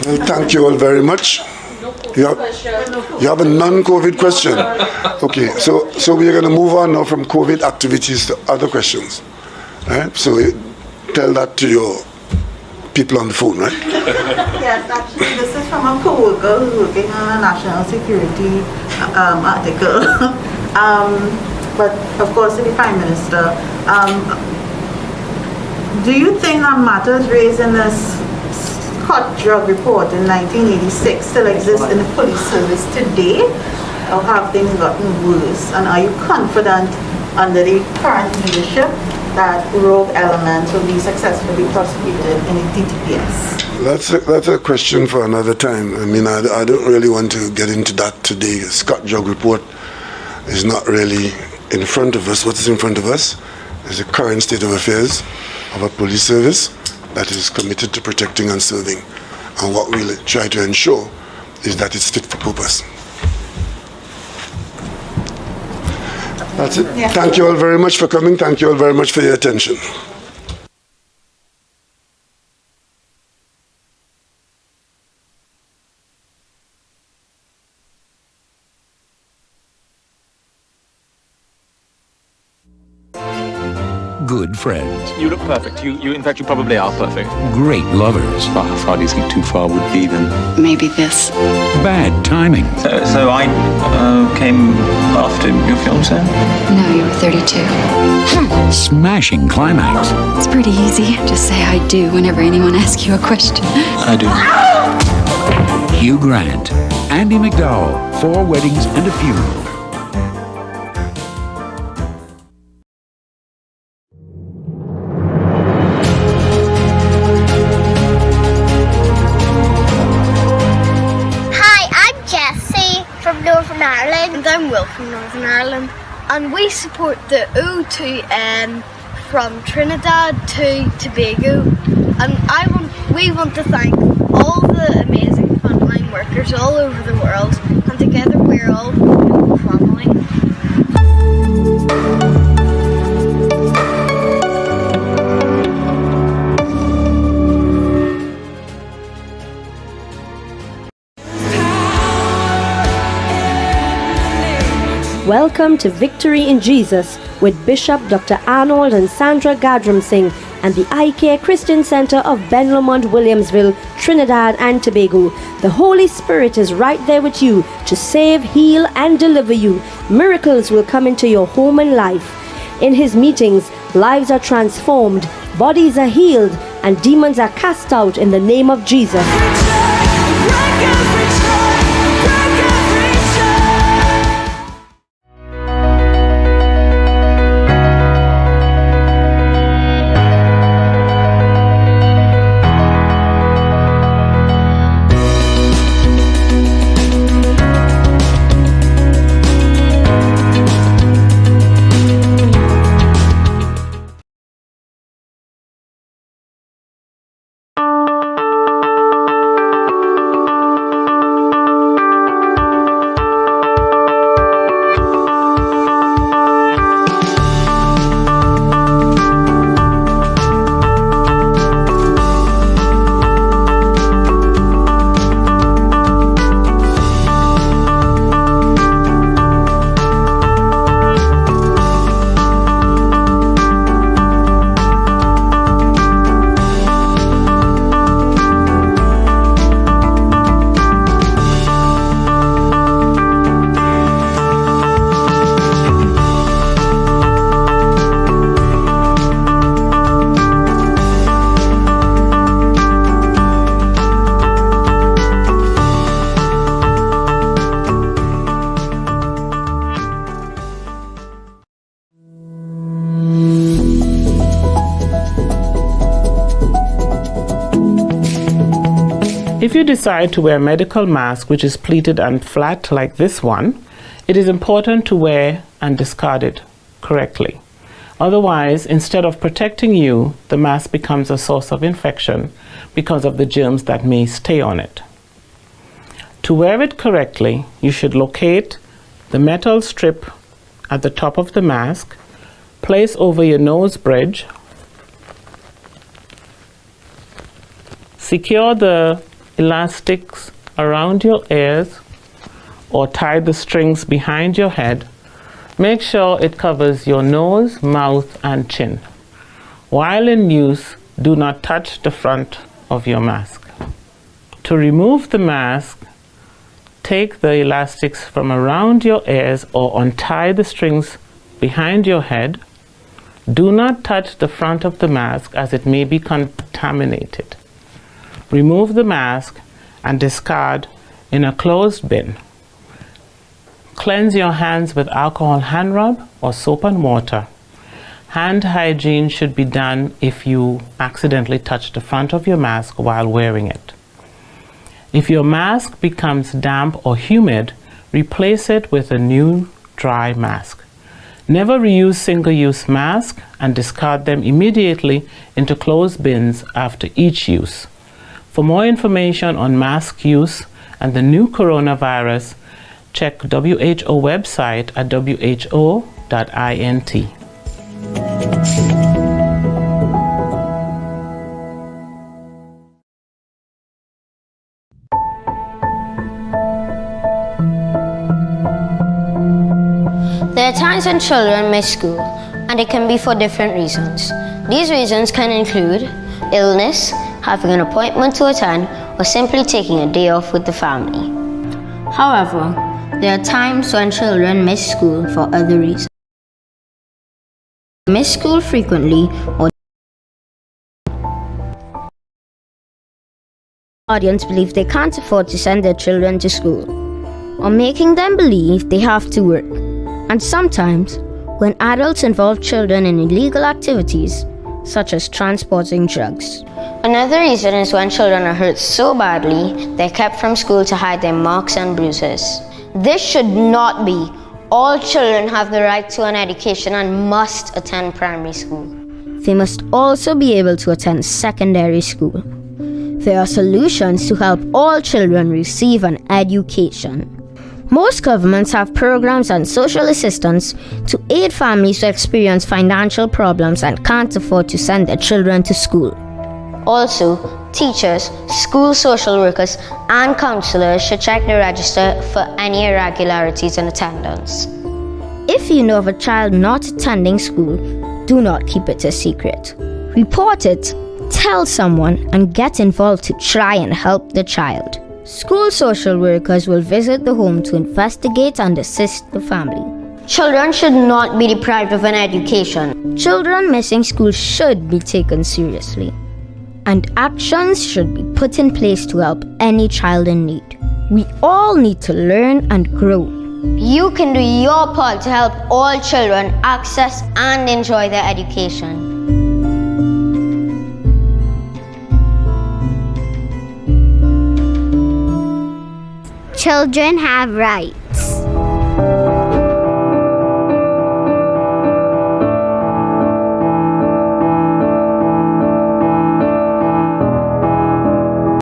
Well, thank you all very much. You have a non-COVID question. Okay, so we are going to move on now from COVID activities to other questions. Right? So tell that to your people on the phone, right? Yes, actually, this is from a co-worker who's working on a national security article. But of course, to the Prime Minister, do you think that matters raised in this Scott drug report in 1986 still exist in the police service today, or have things gotten worse? And are you confident under the current leadership that rogue elements will be successfully prosecuted in the DTPS? That's a question for another time. I mean, I don't really want to get into that today. The Scott drug report is not really in front of us. What is in front of us is the current state of affairs of a police service that is committed to protecting and serving. And what we'll try to ensure is that it's fit for purpose. That's it. Yeah. Thank you all very much for coming. Thank you all very much for your attention. Good friends, You look perfect. In fact, you probably are perfect. great lovers, Well, how far do you think too far would be then? Maybe this. bad timing, So I came after your fiancé? No, you were 32. smashing climax, It's pretty easy. Just say I do whenever anyone asks you a question. I do. Hugh Grant, Andy McDowell, 4 Weddings and a Funeral. From Northern Ireland. And I'm Will from Northern Ireland. And we support the O2N from Trinidad to Tobago. And we want to thank all the amazing frontline workers all over the world. And together we're all one family. Welcome to Victory in Jesus with Bishop Dr. Arnold and Sandra Gadram Singh and the Eye Care Christian Center of Ben Lomond, Williamsville, Trinidad and Tobago. The Holy Spirit is right there with you to save, heal and deliver you. Miracles will come into your home and life. In his meetings, lives are transformed, bodies are healed and demons are cast out in the name of Jesus. If you decide to wear a medical mask which is pleated and flat like this one, it is important to wear and discard it correctly. Otherwise, instead of protecting you, the mask becomes a source of infection because of the germs that may stay on it. To wear it correctly, you should locate the metal strip at the top of the mask, place over your nose bridge, secure the elastics around your ears or tie the strings behind your head. Make sure it covers your nose, mouth and chin. While in use, do not touch the front of your mask. To remove the mask, take the elastics from around your ears or untie the strings behind your head. Do not touch the front of the mask as it may be contaminated. Remove the mask and discard in a closed bin. Cleanse your hands with alcohol hand rub or soap and water. Hand hygiene should be done if you accidentally touch the front of your mask while wearing it. If your mask becomes damp or humid, replace it with a new dry mask. Never reuse single-use masks and discard them immediately into closed bins after each use. For more information on mask use and the new coronavirus, check WHO website at who.int. There are times when children miss school, and it can be for different reasons. These reasons can include illness, having an appointment to attend, or simply taking a day off with the family. However, there are times when children miss school for other reasons. Miss school frequently or audience believe they can't afford to send their children to school, or making them believe they have to work. And sometimes, when adults involve children in illegal activities, such as transporting drugs. Another reason is when children are hurt so badly, they're kept from school to hide their marks and bruises. This should not be. All children have the right to an education and must attend primary school. They must also be able to attend secondary school. There are solutions to help all children receive an education. Most governments have programs and social assistance to aid families who experience financial problems and can't afford to send their children to school. Also, teachers, school social workers, and counselors should check the register for any irregularities in attendance. If you know of a child not attending school, do not keep it a secret. Report it, tell someone, and get involved to try and help the child. School social workers will visit the home to investigate and assist the family. Children should not be deprived of an education. Children missing school should be taken seriously, and actions should be put in place to help any child in need. We all need to learn and grow. You can do your part to help all children access and enjoy their education. Children have rights.